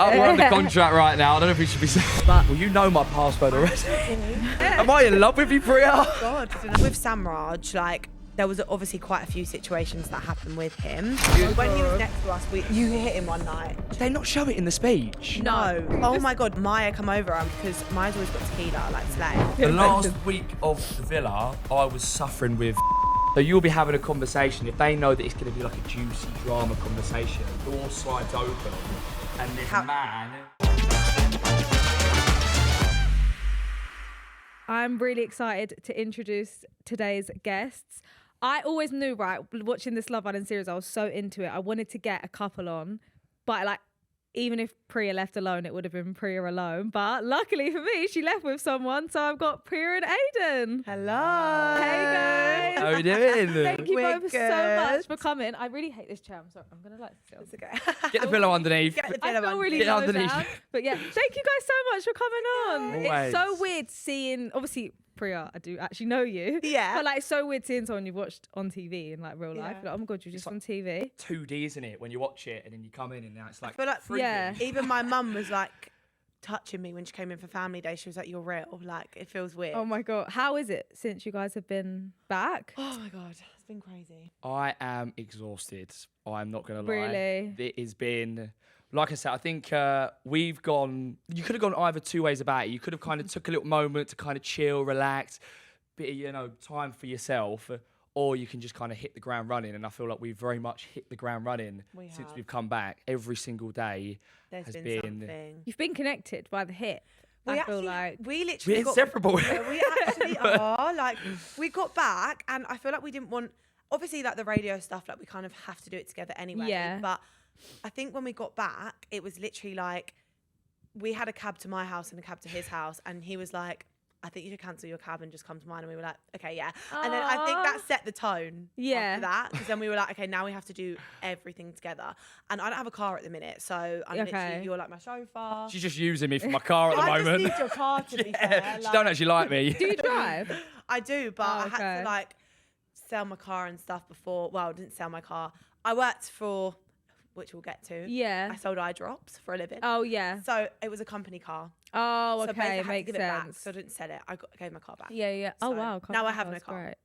we're under contract right now. I don't know if we should be saying. But well, you know my password already. Am I in love with you, Priya? God. With Samraj, like, there was obviously quite a few situations that happened with him. When he was next to us, you hit him one night. Did they not show it in the speech? No. Oh my God, Maya come over because Maya's always got tequila, like Slay. The last week of the villa, I was suffering with. So you'll be having a conversation. If they know that it's going to be like a juicy drama conversation, the door slides open, and this man. I'm really excited to introduce today's guests. I always knew, right, watching this Love Island series, I was so into it. I wanted to get a couple on, but like, even if Priya left alone, it would have been Priya alone. But luckily for me, she left with someone, so I've got Priya and Aiden. Hello. Hey guys. How are you doing? Thank you We're both so good. much for coming. I really hate this chair. I'm sorry. I'm gonna like sit on. It's okay. Get the pillow underneath. Get the I pillow feel really Get low underneath. down. But yeah, thank you guys so much for coming on. Always. It's so weird seeing, obviously, Priya, I do actually know you. Yeah. But like, it's so weird seeing someone you've watched on TV in like real life. Yeah. Like, oh my God, you're just on TV. 2D, isn't it? When you watch it and then you come in and now it's like. I feel like 3D. Yeah. even my mum was like touching me when she came in for family day. She was like, "You're real." Like, it feels weird. Oh my God. How is it since you guys have been back? Oh my God, it's been crazy. I am exhausted. I'm not going to lie. Really? It has been, like I said, I think we've gone, you could have gone either two ways about it. You could have kind of took a little moment to kind of chill, relax, bit of, you know, time for yourself, or you can just kind of hit the ground running. And I feel like we've very much hit the ground running since we've come back. Every single day There's has been something. You've been connected by the hip. We I feel actually, like. we literally we're got, inseparable. Yeah, we actually are. Like, we got back, and I feel like we didn't want. Obviously, like the radio stuff, like we kind of have to do it together anyway. Yeah. But I think when we got back, it was literally like we had a cab to my house and a cab to his house, and he was like, "I think you should cancel your cab and just come to mine." And we were like, "Okay, yeah." And then I think that set the tone. Yeah. After that, because then we were like, "Okay, now we have to do everything together." And I don't have a car at the minute, so I'm literally, you're like my chauffeur. She's just using me for my car at the I moment. just need your car to be fair. Yeah, she don't actually like me. Do you drive? I do, but I had to like sell my car and stuff before. Well, I didn't sell my car. I worked for, which we'll get to. Yeah. I sold eye drops for a living. Oh, yeah. So it was a company car. Oh, So basically I okay. had to Makes give it back, sense. so I didn't sell it. I gave my car back. Yeah, yeah. Oh, So wow. now I have no That's car. great.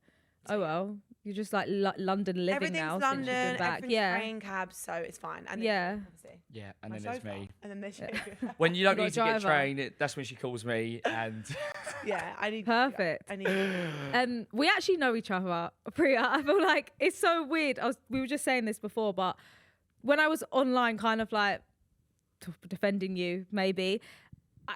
Oh, well. You're just like London living Everything's now London. since you've been back. Everything's Yeah. train cabs, so it's fine. And Yeah. then, obviously, Yeah, and my then there's chauffeur. me. And then there's you. When you don't got a need to get driver. trained, that's when she calls me. And Yeah, I need. Perfect. I need. And we actually know each other, Priya. I feel like it's so weird. We were just saying this before, but when I was online, kind of like defending you, maybe,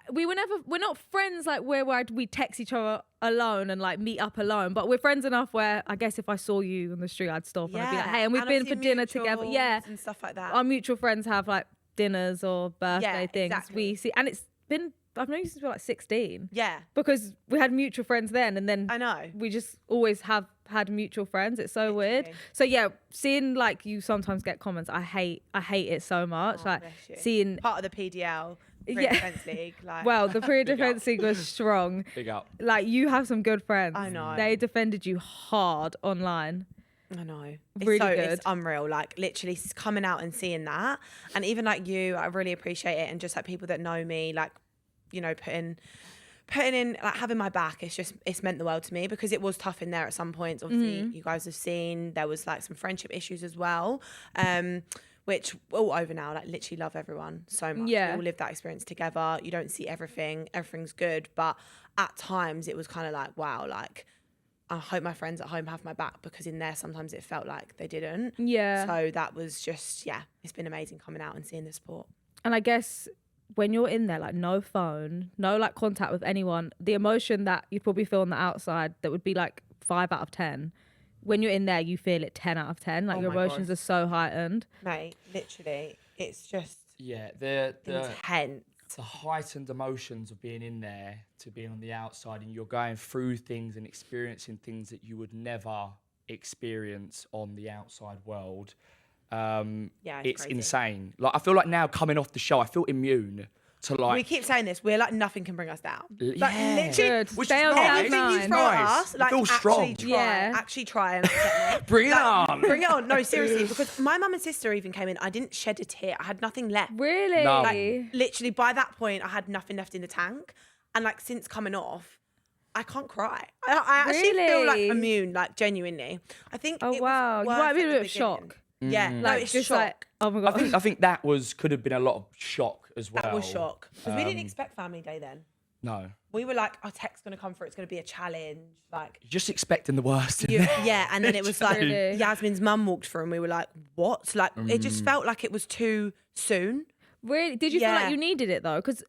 we're not friends like where we text each other alone and like meet up alone, but we're friends enough where I guess if I saw you on the street, I'd stop and I'd be like, hey, and we've been for dinner together. Yeah. And stuff like that. Our mutual friends have like dinners or birthday things. exactly. We see, and it's been, I've known you since we were like 16. Yeah. Because we had mutual friends then, and then I know. we just always have had mutual friends. It's so weird. Literally. So yeah, seeing like you sometimes get comments, I hate it so much. Oh, like bless you. seeing, Part of the PDL. Yeah. Defense League. Like. well, the Priya Defence League was strong. big up. Like you have some good friends. I know. They defended you hard online. I know. Really good. It's unreal. Like literally coming out and seeing that. And even like you, I really appreciate it. And just like people that know me, like, you know, putting in, like having my back, it's meant the world to me because it was tough in there at some points. Obviously, you guys have seen there was like some friendship issues as well. Which all over now, like literally love everyone so much. Yeah. We all live that experience together. You don't see everything's good. But at times it was kind of like, wow, like, I hope my friends at home have my back because in there sometimes it felt like they didn't. Yeah. So that was just, yeah, it's been amazing coming out and seeing the support. And I guess when you're in there, like no phone, no like contact with anyone, the emotion that you'd probably feel on the outside that would be like 5 out of 10. When you're in there, you feel it 10 out of 10. Like Oh your my emotions God. are so heightened. Mate, literally, it's just Yeah, the intense. the heightened emotions of being in there to being on the outside, and you're going through things and experiencing things that you would never experience on the outside world. Yeah, It's crazy. insane. Like I feel like now coming off the show, I feel immune. to like. We keep saying this. We're like, nothing can bring us down. Like, Yeah. literally, Good. Which Stay is on nice. cloud anything you nine. throw at us, It like, feels actually strong. try. Yeah. Actually try and upset me. Bring it Like, on. Bring it on. No, seriously, because my mum and sister even came in. I didn't shed a tear. I had nothing left. Really? No. Like, literally, by that point, I had nothing left in the tank. And like, since coming off, I can't cry. I actually feel like Really? immune, like genuinely. I think. Oh, it wow. Was You worse might be at a the bit of beginning. shock. Yeah, no, Like, it's just shock. like, oh my God. I think that could have been a lot of shock as well. That was shock because we didn't expect Family Day then. No, We were like, our tech's gonna come through. It's gonna be a challenge. Like, just expecting the worst. yeah. And then it was like Really? Yasmin's mum walked through, and we were like, what? Like, it just felt like it was too soon. Really? Did you feel Yeah. like you needed it though? Because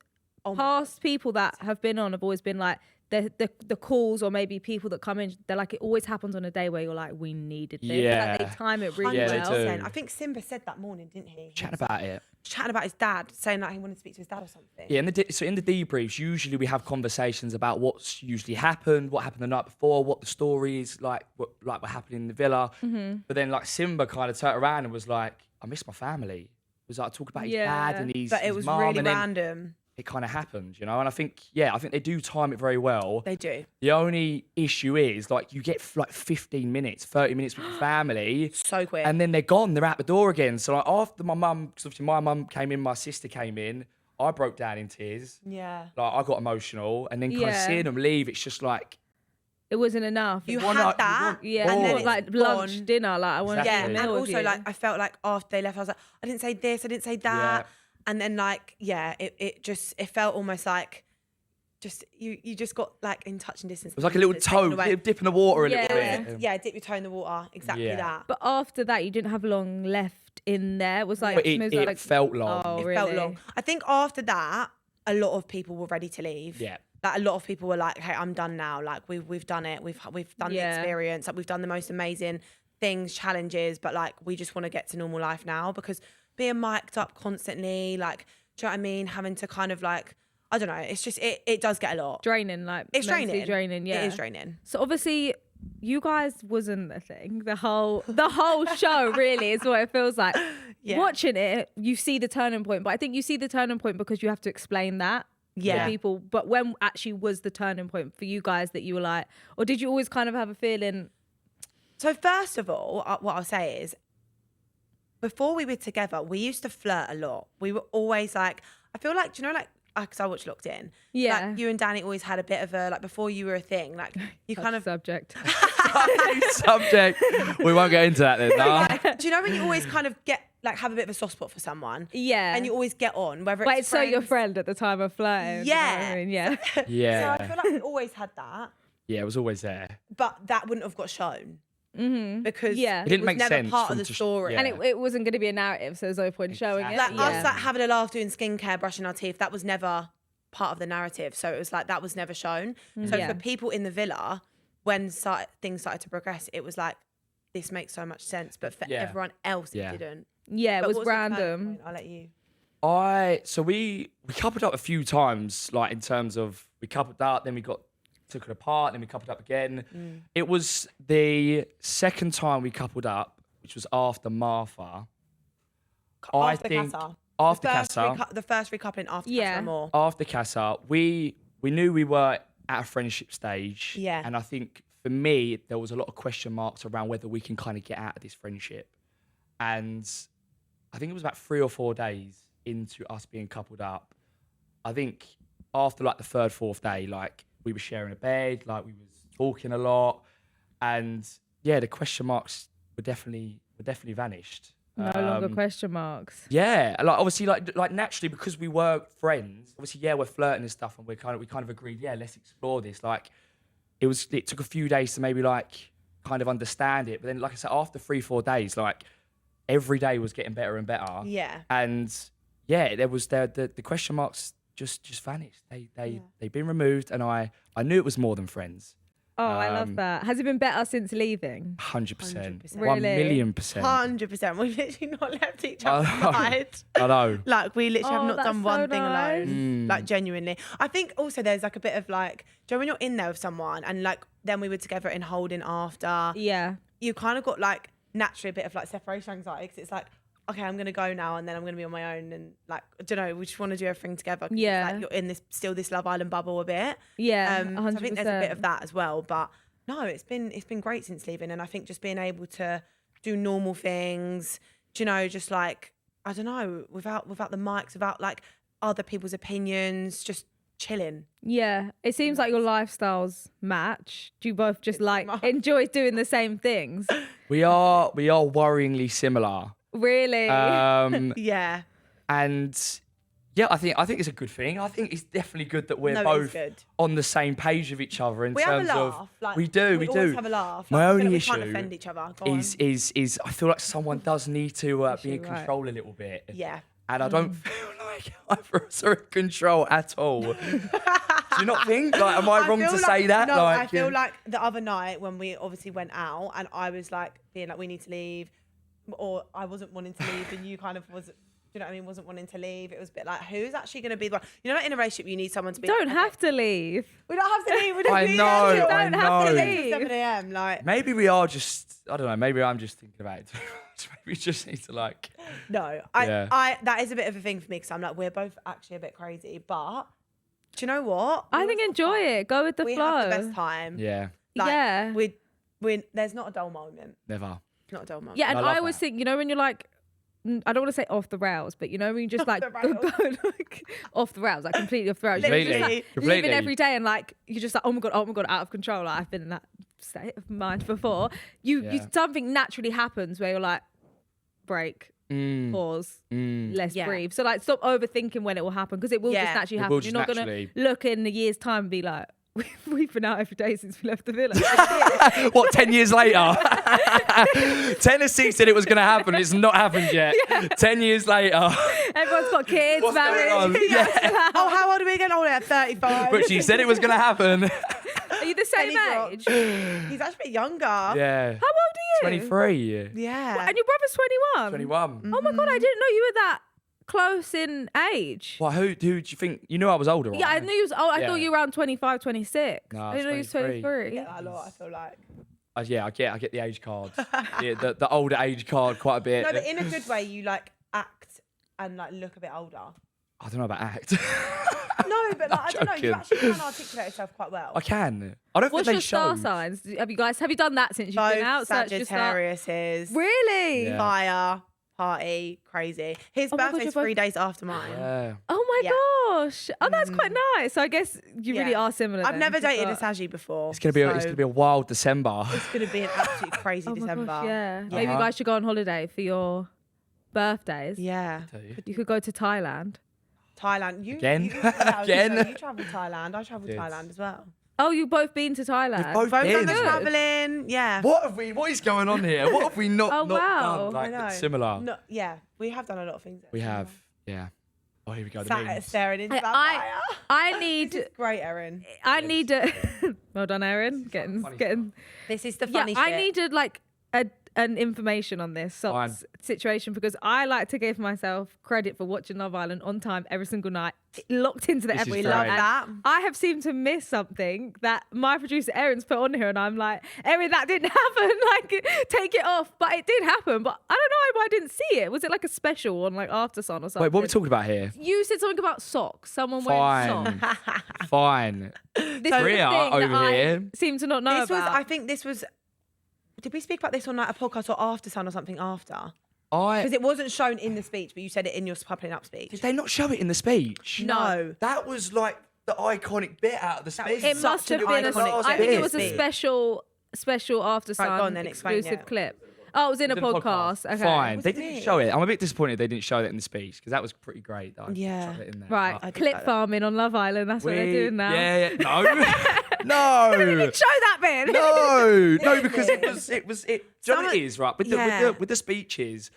Oh my past people that have been on have always been like, the calls or maybe people that come in, they're like, it always happens on a day where you're like, we needed this. Yeah. Like, they time it really Yeah, they well. do. 100%. I think Simba said that morning, didn't he? Chatting about it. Chatting about his dad, saying that he wanted to speak to his dad or something. Yeah, so in the debriefs, usually we have conversations about what's usually happened, what happened the night before, what the story is like, what happened in the villa. But then like Simba kind of turned around and was like, I miss my family. It was like talking about his Yeah. dad and his But it his was mum, really and then random. it kind of happened, you know. And I think they do time it very well. They do. The only issue is like you get like 15 minutes, 30 minutes with your family. So quick. And then they're gone. They're out the door again. So like after my mum, because obviously my mum came in, my sister came in, I broke down in tears. yeah. Like I got emotional, and then kind of Yeah. seeing them leave, it's just like It wasn't enough. You wanna- had you that. want yeah, and and then then it's like gone. lunch, dinner, like I want to Exactly. Yeah, a and meal with also you. like I felt like after they left, I was like, I didn't say this, I didn't say that, Yeah. and then like it felt almost like just you just got like in touch and distance. it was like a little toe, dip in the water a Yeah. little bit. Yeah, dip your toe in the water. Exactly Yeah. that. But after that, you didn't have long left in there. It was like, But it smooth, like felt long. Oh, It really? felt long. I think after that, a lot of people were ready to leave. Yeah. Like a lot of people were like, "Hey, I'm done now. Like we've done it. We've done the Yeah. experience. Like we've done the most amazing things, challenges. But like we just want to get to normal life now because being mic'd up constantly, like, do you know what I mean? Having to kind of like, I don't know. It's just it does get a lot. Draining, like It's mentally draining. Yeah, It is draining. So obviously, you guys wasn't a thing. The whole show really is what it feels like. Yeah. Watching it, you see the turning point, but I think you see the turning point because you have to explain that. Yeah. To people. But when actually was the turning point for you guys that you were like, or did you always kind of have a feeling? So first of all, what I'll say is, before we were together, we used to flirt a lot. We were always like, I feel like, do you know, like, because I watched Locked In. Yeah. Like you and Danny always had a bit of a, like before you were a thing, like you kind of, subject. Subject. We won't get into that then. No. do you know when you always kind of get, like have a bit of a soft spot for someone? Yeah. And you always get on, whether Wait, it's so your friends- friend at the time of flirting? you know what Yeah. I mean? Yeah. Yeah. So I feel like we always had that, Yeah, it was always there. but that wouldn't have got shown. Because Yeah. it, It didn't was make never sense part for of them the to story. yeah. And it wasn't going to be a narrative, so there's no point showing it. Like Exactly. us like having a laugh doing skincare, brushing our teeth, that was never part of the narrative. So it was like that was never shown. So Yeah. for people in the villa, when things started to progress, it was like, this makes so much sense. But for Yeah. everyone else, Yeah. it didn't. Yeah, it But was what the turning random. point? I'll let you. So we coupled up a few times, like in terms of we coupled up, then we took it apart, then we coupled up again. It was the second time we coupled up, which was after Martha. After Casa. After the first Casa. the first recoupling after Yeah. Casa and more. After Casa, we knew we were at a friendship stage. Yeah. And I think for me, there was a lot of question marks around whether we can kind of get out of this friendship. And I think it was about 3 or 4 days into us being coupled up. I think after like the third, fourth day, like we were sharing a bed, like we was talking a lot. And yeah, the question marks were definitely vanished. No longer question marks. Yeah, like obviously, like naturally, because we were friends. Obviously, yeah, we're flirting and stuff, and we kind of agreed, yeah, let's explore this. Like, it took a few days to maybe like kind of understand it, but then, like I said, after 3-4 days, like every day was getting better and better. Yeah. And yeah, there was the question marks just vanished. They've been removed, and I knew it was more than friends. Oh, I love that. Has it been better since leaving? 100%, 100%. 1,000,000%. 100%. We've literally not left each other side. I know. Like we literally Oh, have not that's done one so thing nice. alone. Like genuinely. I think also there's like a bit of like, do you know when you're in there with someone and like then we were together in holding after, Yeah. you kind of got like naturally a bit of like separation anxiety because it's like, okay, I'm gonna go now, and then I'm gonna be on my own, and like, I don't know, we just want to do everything together. 'Cause Yeah. it's like you're in this Love Island bubble a bit. Yeah, So 100%. I think there's a bit of that as well. But no, it's been great since leaving, and I think just being able to do normal things, do you know, just like, I don't know, without the mics, without like other people's opinions, just chilling. Yeah, it seems like your lifestyles match. Do you both just like much. enjoy doing the same things? We are worryingly similar. Really? Yeah. And yeah, I think it's a good thing. I think it's definitely good that we're No, it is both good. on the same page with each other in We have a terms laugh. of Like, we do. We always have a laugh. My Like, I feel only like we issue can't offend each other. Go on. is I feel like someone does need to be in Issue, right. control a little bit. Yeah. And I don't feel like either of us are in control at all. Do you not think? Like, am I wrong feel to like- say that? No, like, I feel like the other night when we obviously went out and I was like being like, we need to leave, or I wasn't wanting to leave, and you kind of was. Do you know what I mean? Wasn't wanting to leave. It was a bit like, who's actually going to be the one? You know, like in a relationship, you need someone to be. Don't like, have to leave. We don't have to leave. We don't I need know, to. I Don't have to know. leave. 7 a.m. Like, maybe we are just. I don't know. Maybe I'm just thinking about it too much. Maybe we just need to like. no, Yeah. I that is a bit of a thing for me because I'm like, we're both actually a bit crazy, but do you know what? I think enjoy it. Go with the We flow. have the best time. Yeah. Like, Yeah. we there's not a dull moment. Never. Not a dull moment. Yeah, and I love I always that. think, you know, when you're like, I don't want to say off the rails, but you know, when you just like the rails. like, off the rails, like completely off the rails. You're just, like, Completely. living every day and like you're just like, oh my god, out of control. Like, I've been in that state of mind before. You Yeah. something naturally happens where you're like, break, pause, let's Yeah. breathe. So like, stop overthinking when it will happen because it will Yeah. just naturally It happen. will You're just not gonna naturally. look in a year's time and be like, we've been out every day since we left the villa. What, 10 years later? Tennessee said it was going to happen. It's not happened yet. 10 years later. Everyone's got kids, What's going on? married. Yeah. Oh, how old are we again? Oh, yeah, 35. But she said it was going to happen. Are you the same Penny age? dropped. He's actually a bit younger. Yeah. How old are you? 23. Yeah. And your brother's 21? 21. Oh my God, I didn't know you were that close in age. Well, who do you think? You knew I was older, right? Yeah, I knew you was, I Yeah. thought you were around 25, 26. No, I didn't know you was 23. Yeah, a lot, I feel like. Yeah, I get the age card. the older age card quite a bit. No, but in a good way, you like act and like look a bit older. I don't know about act. No, but like, I don't know. You joking. actually can articulate yourself quite well. I can. I don't What's think your they star show. signs? Have you done that since you've Both been out? Searched your star- Sagittariuses. Really? Yeah. Fire, party, crazy. His Oh my God, birthday's you're 3 days after mine. Yeah. Oh my Yeah. gosh. Oh, that's quite nice. So I guess you really Yeah. are similar. I've then, never if you've dated a got- Saggy before. It's gonna be a wild December. It's gonna be an absolute crazy Oh my December. gosh, yeah. Maybe you Uh-huh. guys should go on holiday for your birthdays. Yeah. You could go to Thailand. Thailand. You Again? Again. Again? You travel Thailand. I travel Yes. Thailand as well. Oh, you've both been to Thailand? both Both been. done the Good. travelling. Yeah. What is going on here? What have we not, Oh, not wow. done? Like, I know. that's similar. No, yeah, we have done a lot of things. We have. Yeah. Oh, here we go. The Sat memes. staring into that I fire. I This need is great, Erin. I need a well done, Erin. Getting This is the yeah. funny I shit. needed like an information on this socks situation because I like to give myself credit for watching Love Island on time every single night, locked into the This is episode. great. Love And that. I have seemed to miss something that my producer Erin's put on here, and I'm like, Erin, that didn't happen. Like, take it off. But it did happen. But I don't know why I didn't see it. Was it like a special on like After Sun or something? Wait, what are we talking about here? You said something about socks. Someone wearing socks. Fine. Fine. This is Rhea the thing over that here. I seem to not know This was. about. I think this was. Did we speak about this on like a podcast or After Sun or something after? I Because it wasn't shown in the speech, but you said it in your popping up speech. did they not show it in the speech? No. That was like the iconic bit out of the speech. was It such must have an been. iconic I think it bit. was a special After Sun go on then, explain exclusive it. clip. Oh, it was in a It was in podcast. Okay. Fine. Was They it didn't me? show it. I'm a bit disappointed they didn't show that in the speech because that was pretty great. That I Yeah. shoved it in there. Right, But I did clip like that. farming on Love Island. That's what they're doing now. Yeah. No. No. Show that bit. No, because it. Do you know what it is, right? Yeah. With the speeches,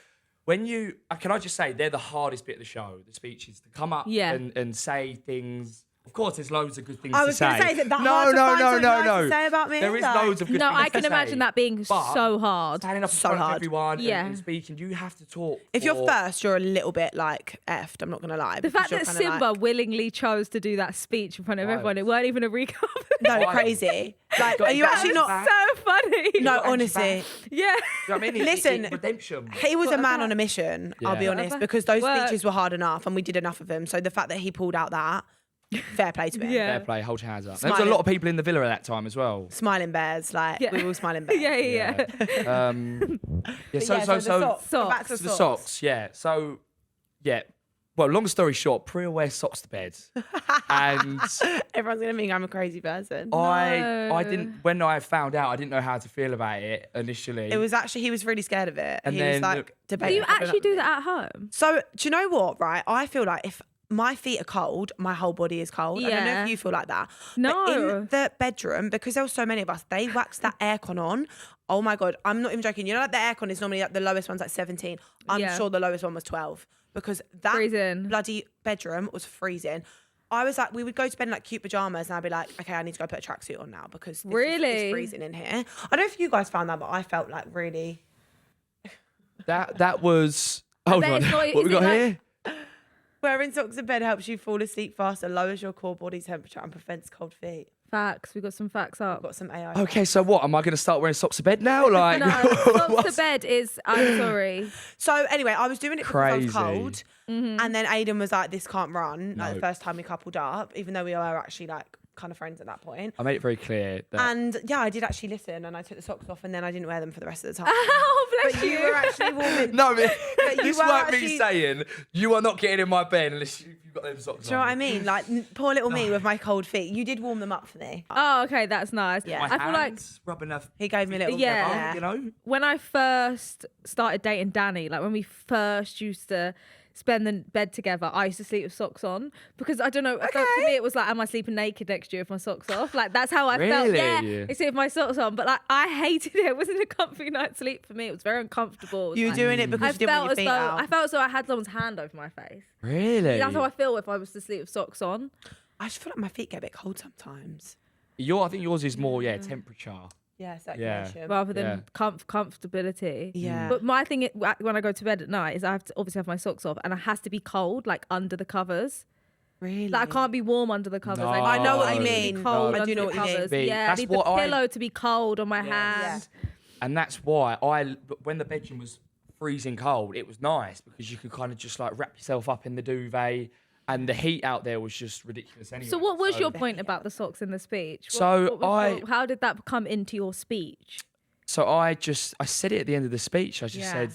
when you can I just say they're the hardest bit of the show. The speeches to come up Yeah. and say things. Of course, there's loads of good things I to was say. going to say, is it that hard to find something nice to say about me? There is Like- loads of good No, things I can to imagine say, that being but so hard. standing up in So front of hard. everyone Yeah. and speaking, you have to talk. If you're for- first, you're a little bit like effed. I'm not going to lie. The fact that Simba willingly chose to do that speech in front of Wild. everyone, it weren't even a recap. No, Wild. crazy. Like, Got are you that actually was not? back. so funny. No, got Angie honestly, back. Yeah. Do you know what I mean? Listen, redemption. he was a man about- on a mission, I'll be Yeah. honest, What because those about- speeches were hard enough and we did enough of them. So the fact that he pulled out that, fair play to him. Yeah. Fair play, hold your hands up. There was a Smiling. lot of people in the villa at that time as well. Smiling bears, like Yeah. we were all smiling bears. Yeah. Yeah. But So the socks. Socks. Back to the socks, yeah. So, yeah. Well, long story short, Priya wears socks to bed, and Everyone's gonna think I'm a crazy person. I didn't. When I found out, I didn't know how to feel about it initially. It was actually he was really scared of it. And He was then, like look- Do debating. you actually do that at home? So do you know what? Right, I feel like if my feet are cold, my whole body is cold. I don't know Yeah. if you feel like that. No. But in the bedroom, because there were so many of us, they waxed that aircon on. Oh my god, I'm not even joking. You know, like the aircon is normally like the lowest one's like 17. I'm Yeah. sure the lowest one was 12 because that Freezing. bloody bedroom was freezing. I was like, we would go to bed in like cute pajamas, and I'd be like, okay, I need to go put a tracksuit on now because Really? it's freezing in here. I don't know if you guys found that, but I felt like really. that was. Hold then on, it's not- what we is it got like- here? Wearing socks in bed helps you fall asleep faster, lowers your core body temperature, and prevents cold feet. Facts. We got some facts I've up. got some AI. Okay, so what? Am I going to start wearing socks to bed now? Like, No, socks to bed is. I'm sorry. So anyway, I was doing it because I was Crazy. cold, and then Aiden was like, "This can't run." Like No. the first time we coupled up, even though we were actually like kind of friends at that point. I made it very clear that And yeah, I did actually listen, and I took the socks off, and then I didn't wear them for the rest of the time. Oh, bless But you were actually warming. no, you this were weren't me actually- saying you are not getting in my bed unless you've got them socks Do you know what on. I mean? Like poor little me with my cold feet. You did warm them up for me. Oh, okay, that's nice. Yeah. My I feel like hands rubbing enough. He gave me a little. Yeah. You know. when I first started dating Danny, like when we first used to spend the bed together, I used to sleep with socks on because I don't know. I felt, to me, it was like, am I sleeping naked next to you with my socks off? Like that's how I felt. Really? Yeah, I sleep with my socks on, but like I hated it. It wasn't a comfy night's sleep for me. It was very uncomfortable. It was You were like- doing it because I you didn't felt want as your though feet out. I felt as though I had someone's hand over my face. Really? That's how I feel if I was to sleep with socks on. I just feel like my feet get a bit cold sometimes. I think yours is more, temperature. Yeah, circulation. Rather than Yeah. comfortability. Yeah. But my thing when I go to bed at night is I have to obviously have my socks off and it has to be cold, like under the covers. Really? Like I can't be warm under the covers. No. Like, I know what it you needs to be mean. Cold No, I under do know the what you mean. covers. Be- Yeah, I that's need the what I- pillow to be cold on my Yeah. hand. And that's why when the bedroom was freezing cold, it was nice because you could kind of just like wrap yourself up in the duvet, and the heat out there was just ridiculous anyway. So what was your point about the socks in the speech? So how did that come into your speech? So I said it at the end of the speech. I just Yeah. said,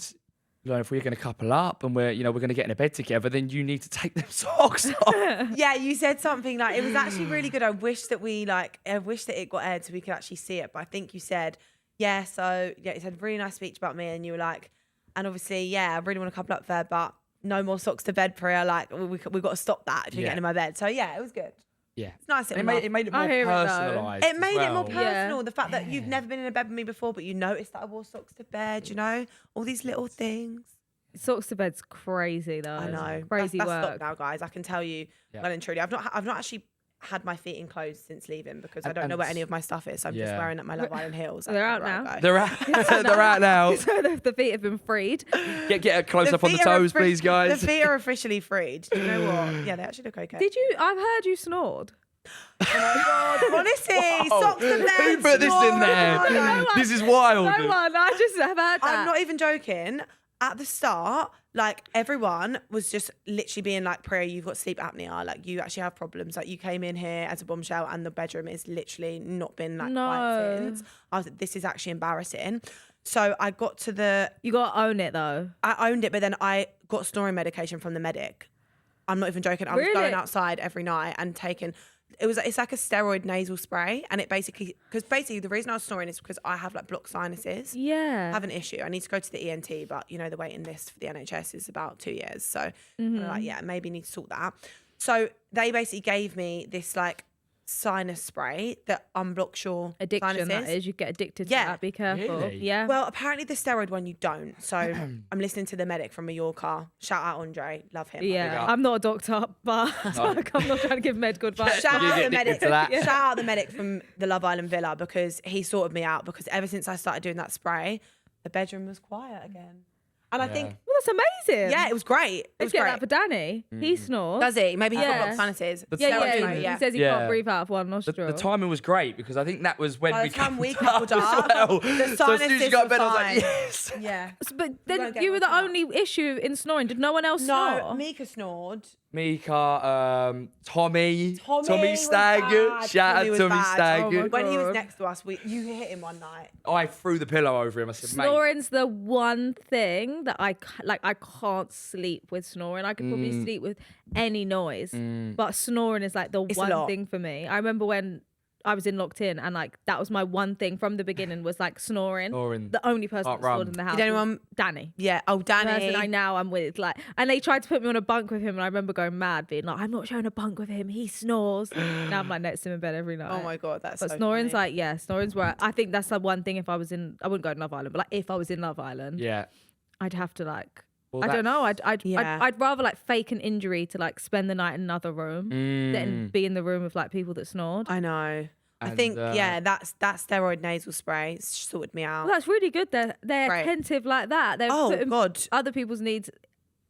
if we're going to couple up and we're going to get in a bed together, then you need to take them socks off. Yeah, you said something like it was actually really good. I wish that it got aired so we could actually see it. But I think you said, you said a really nice speech about me, and you were like, and obviously, yeah, I really want to couple up there, but no more socks to bed, Priya. Like we've got to stop that if you're Yeah. getting in my bed. So yeah, it was good. Yeah. It's nice. And it made it I more hear it, though. personalised. It made it more as well. personal. The fact that you've never been in a bed with me before, but you noticed that I wore socks to bed. All these little things. Socks to bed's crazy though. I know. Crazy that's work. stopped now, guys. I can tell you, Yeah. well and truly, I've not actually had my feet enclosed since leaving because I don't know where any of my stuff is. So I'm just Yeah. wearing my Love Island heels. They're That's out where I now. go. They're out. They're out now. So the feet have been freed. Get a close up on the feet are toes, please, guys. The feet are officially freed. Do you know what? Yeah, they actually look okay. Did you? I've heard you snored. God, honestly, Wow. socks and bed. Who put this in there? snore. No one- This is wild. No one. I just have heard that. I'm not even joking. At the start, like everyone was just literally being like, Priya, you've got sleep apnea. Like you actually have problems. Like you came in here as a bombshell and the bedroom is literally not been like quiet since. I was like, this is actually embarrassing. So I got to You got to own it though. I owned it, but then I got snoring medication from the medic. I'm not even joking. I was Really? going outside every night and taking. It's like a steroid nasal spray, and because the reason I was snoring is because I have like blocked sinuses. Yeah. I have an issue. I need to go to the ENT, but the waiting list for the NHS is about 2 years. So I'm like, yeah, maybe need to sort that. So they basically gave me this like sinus spray that unblocks your Addiction, sinuses. that is. You get addicted to Yeah. that. Be careful. Really? Yeah. Well, apparently the steroid one you don't. So I'm listening to the medic from Mallorca. Shout out Andre, love him. yeah. up. I'm not a doctor, but I'm not trying to give medical advice. Shout You out get the addicted medic. to that. Shout out the medic from the Love Island villa because he sorted me out. Because ever since I started doing that spray, the bedroom was quiet again. And I think Well, that's amazing. Yeah, it was great. It was Let's get great. that for Danny. He snores. Does he? Maybe he's got Yeah. lots of sinuses. He says he Yeah. can't breathe out of one The nostril. timing was great because I think that was when By we the time we coupled coupled up up, as well. the So as soon as sinuses you got were to bed, I was like, fine. yes. Yeah. But then won't get you were the woken up. only issue in snoring. Did no one else No, snore? Mika snored. Mika, Tommy was Stagg. bad. Shout out was Tommy bad. Stagg. Oh my When he was God. next to us, you hit him one night. I threw the pillow over him. I said, mate. Snoring's the one thing that I can't sleep with snoring. I could probably sleep with any noise, but snoring is like the It's a one lot. thing for me. I remember when I was in Locked In, and like that was my one thing from the beginning was like snoring. Snoring. The only person Can't that snored run. in the house. Did anyone- was Danny. Yeah. Oh, The person Danny. I now am with, like, and they tried to put me on a bunk with him, and I remember going mad, being like, "I'm not sharing a bunk with him. He snores." Now I'm like next to him in bed every night. Oh my God, that's But so snoring's funny. like, yeah, snoring's where I think that's the one thing. If I was in, I wouldn't go to Love Island, but like if I was in Love Island, Yeah. I'd have to like, Well, I don't know, Yeah. I'd rather like fake an injury to like spend the night in another room than be in the room with like people that snored. I know. I And, think that's that steroid nasal spray sorted me out. Well, that's really good. They're Great. attentive like that. They're Oh putting God. other people's needs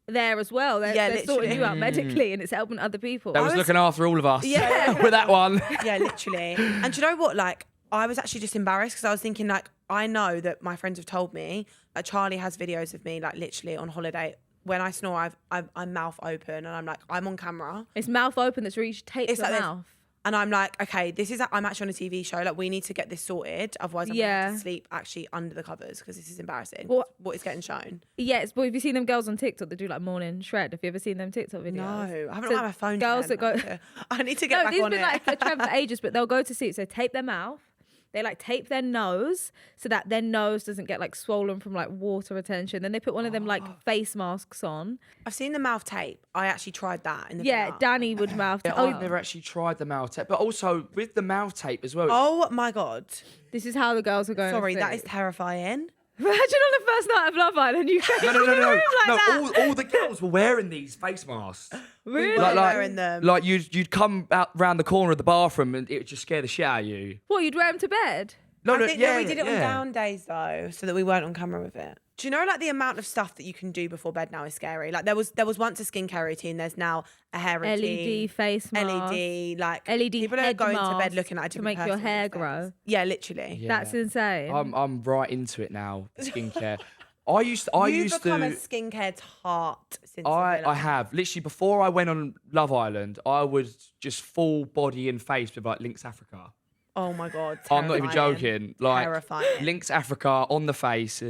there as well. They're, Yeah, they're sorting literally. you out medically, and it's helping other people. That was looking after all of us. Yeah. With that one. Yeah, literally. And do you know what? Like, I was actually just embarrassed because I was thinking, like, I know that my friends have told me that Charlie has videos of me, like, literally on holiday. When I snore, I'm mouth open, and I'm like, I'm on camera, It's mouth open. That's where you should tape It's your like this. mouth. and I'm like, okay, I'm actually on a TV show. Like, we need to get this sorted, otherwise I'm gonna have Yeah. to sleep actually under the covers because this is embarrassing. Well- what is getting shown? Yes, but have you seen them girls on TikTok that do like morning shred? Have you ever seen them TikTok videos? No, I haven't So had my phone. girls that go. I need to get No, back these have on been it. like a trend for ages, but they'll go to sleep. So tape their mouth. They like tape their nose so that their nose doesn't get like swollen from like water retention. Then they put one of them like face masks on. I've seen the mouth tape. I actually tried that in the Yeah, villa. Danny would mouth tape. Yeah, I've never actually tried the mouth tape, but also with the mouth tape as well. Oh my God. This is how the girls are going. Sorry, to that is sleep. terrifying. Imagine on the first night of Love Island, you go No, in a room like no. that. All the girls were wearing these face masks. Really? Like, wearing them. Like you'd come out round the corner of the bathroom and it would just scare the shit out of you. What, you'd wear them to bed? No, I no, think yeah, that we did it on yeah. down days though, so that we weren't on camera with it. Do you know like the amount of stuff that you can do before bed now is scary? Like there was once a skincare routine. There's now a hair routine. LED face mask. LED, like LED people are head going to bed mask looking at a to different make your person hair these days. grow. Yeah, literally. Yeah. That's insane. I'm right into it now. Skincare. I used You've become a to. skincare tart since the I villa. have literally before I went on Love Island, I was just full body and face with like Lynx Africa. Oh my God. I'm not even terrifying. joking. Like Terrifying. Lynx Africa on the face.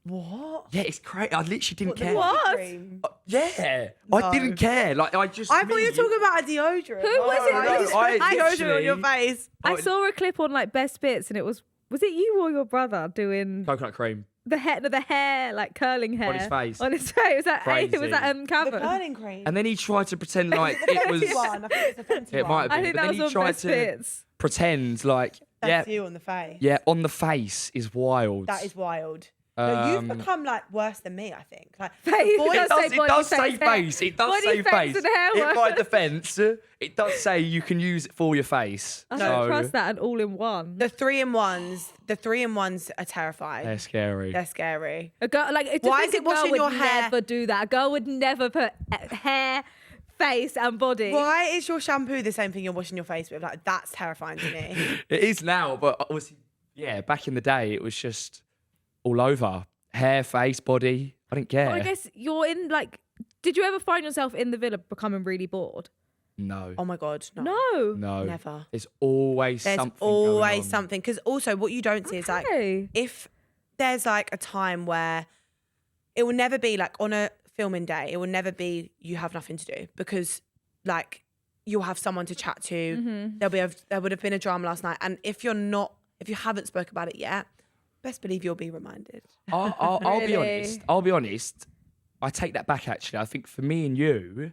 What? Yeah, it's crazy. I literally didn't care. What? Cream? Yeah, No. I didn't care. Like I just. I thought you were talking about a deodorant. Who was it? No, I deodorant on your literally- face. I saw a clip on like Best Bits, and it was it you or your brother doing Coconut cream. the hair, like curling hair his face. On his face. Was that Crazy. Cameron? The curling cream. And then he tried to pretend like it was. one. I think it's the Fenty It one. might have I been. think But that then was he on tried Best to Bits. pretend like That's yeah, you on the face. yeah, on the face is wild. That is wild. No, you've Um, become like worse than me, I think. Like Face. the It boys- does say It body does say face, hair. face. It does Body say face face. and hair In my work. defence, it does say you can use it for your face. I so don't trust that and all in one. the 3-in-1s are terrifying. they're scary. They're scary. A girl, like, Why just is it a girl washing would your hair? never do that. A girl would never put hair, face, and body. Why is your shampoo the same thing you're washing your face with? Like that's terrifying to me. It is now, but obviously, yeah, back in the day, it was just all over. Hair, face, body. I didn't care. I guess you're in like. Did you ever find yourself in the villa becoming really bored? No. Oh my God, no. No. No. Never. There's always There's something. always going on. something. Because also what you don't see is like Okay. if there's like a time where it will never be like on a filming day, it will never be you have nothing to do because like you'll have someone to chat to. Mm-hmm. There would have been a drama last night. And if you haven't spoke about it yet, best believe you'll be reminded. I'll be Really? honest. I'll be honest. I take that back. Actually, I think for me and you,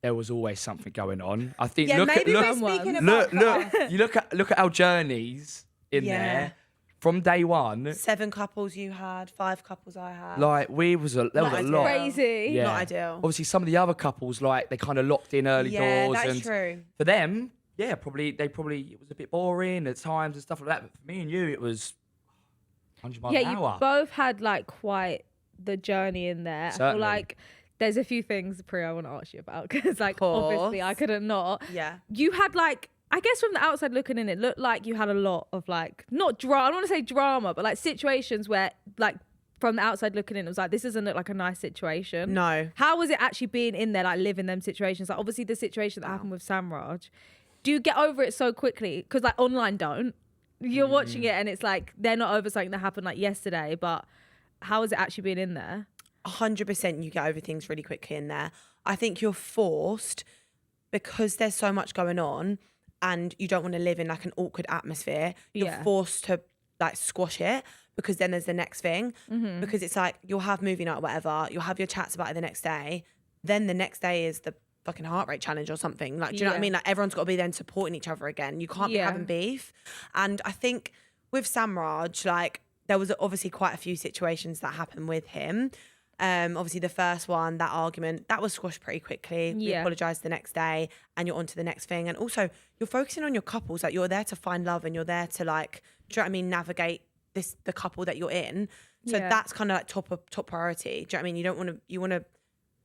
there was always something going on. I think Yeah, look maybe at we're speaking look about look. You look at our journeys in Yeah. there from day one. 7 couples you had, 5 couples I had. Like there was a Not lot. ideal. Crazy. Yeah. Not ideal. Obviously, some of the other couples like they kind of locked in early Yeah, doors, that is and true. for them, yeah, probably it was a bit boring at times and stuff like that. But for me and you, it was 100 miles Yeah, an you hour. both had like quite the journey in there. I Certainly. feel like there's a few things, Priya, I want to ask you about because, like, Course. obviously I couldn't not. Yeah. You had, like, I guess from the outside looking in, it looked like you had a lot of, like, not drama. I don't want to say drama, but like situations where, like, from the outside looking in, it was like, this doesn't look like a nice situation. No. How was it actually being in there, like, living them situations? Like, obviously the situation that happened with Samraj. Do you get over it so quickly? Because, like, online don't. You're watching it and it's like they're not over something that happened like yesterday, but how is it actually being in there? 100% you get over things really quickly in there. I think you're forced because there's so much going on and you don't want to live in like an awkward atmosphere. You're forced to like squash it because then there's the next thing. Because it's like you'll have movie night or whatever, you'll have your chats about it the next day. Then the next day is the fucking heart rate challenge or something. Like, do you know what I mean? Like everyone's got to be then supporting each other again. You can't be having beef. And I think with Samraj, like there was obviously quite a few situations that happened with him. Obviously the first one, that argument, that was squashed pretty quickly. We apologised the next day and you're on to the next thing. And also you're focusing on your couples. Like you're there to find love and you're there to like, do you know what I mean? Navigate the couple that you're in. So that's kind of like top priority. Do you know what I mean? You want to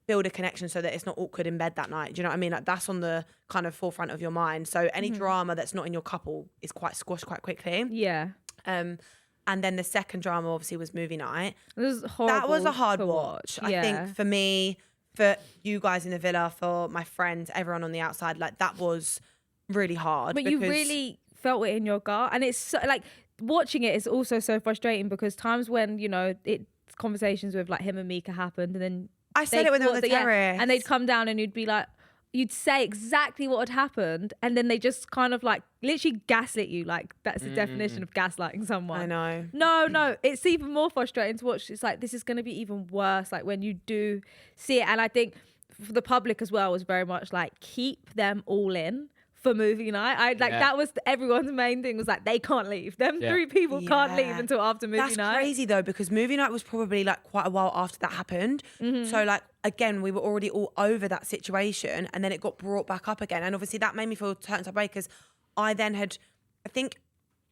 build a connection so that it's not awkward in bed that night. Do you know what I mean? Like that's on the kind of forefront of your mind. So any drama that's not in your couple is quite squashed quite quickly. Yeah. And then the second drama obviously was movie night. It was horrible. That was a hard watch. I think for me, for you guys in the villa, for my friends, everyone on the outside, like that was really hard. But you really felt it in your gut. And it's so, like watching it is also so frustrating because times when, you know, conversations with like him and Mika happened and then I said it when they were on the terrace. and they'd come down and you'd be like, you'd say exactly what had happened and then they just kind of like literally gaslit you. Like that's the definition of gaslighting someone. I know. No, it's even more frustrating to watch. It's like, this is going to be even worse. Like when you do see it. And I think for the public as well was very much like, keep them all in for movie night. That was everyone's main thing was like, they can't leave. Them three people can't leave until after movie night. That's crazy though, because movie night was probably like quite a while after that happened. So like, again, we were already all over that situation and then it got brought back up again. And obviously that made me feel turned side way because I think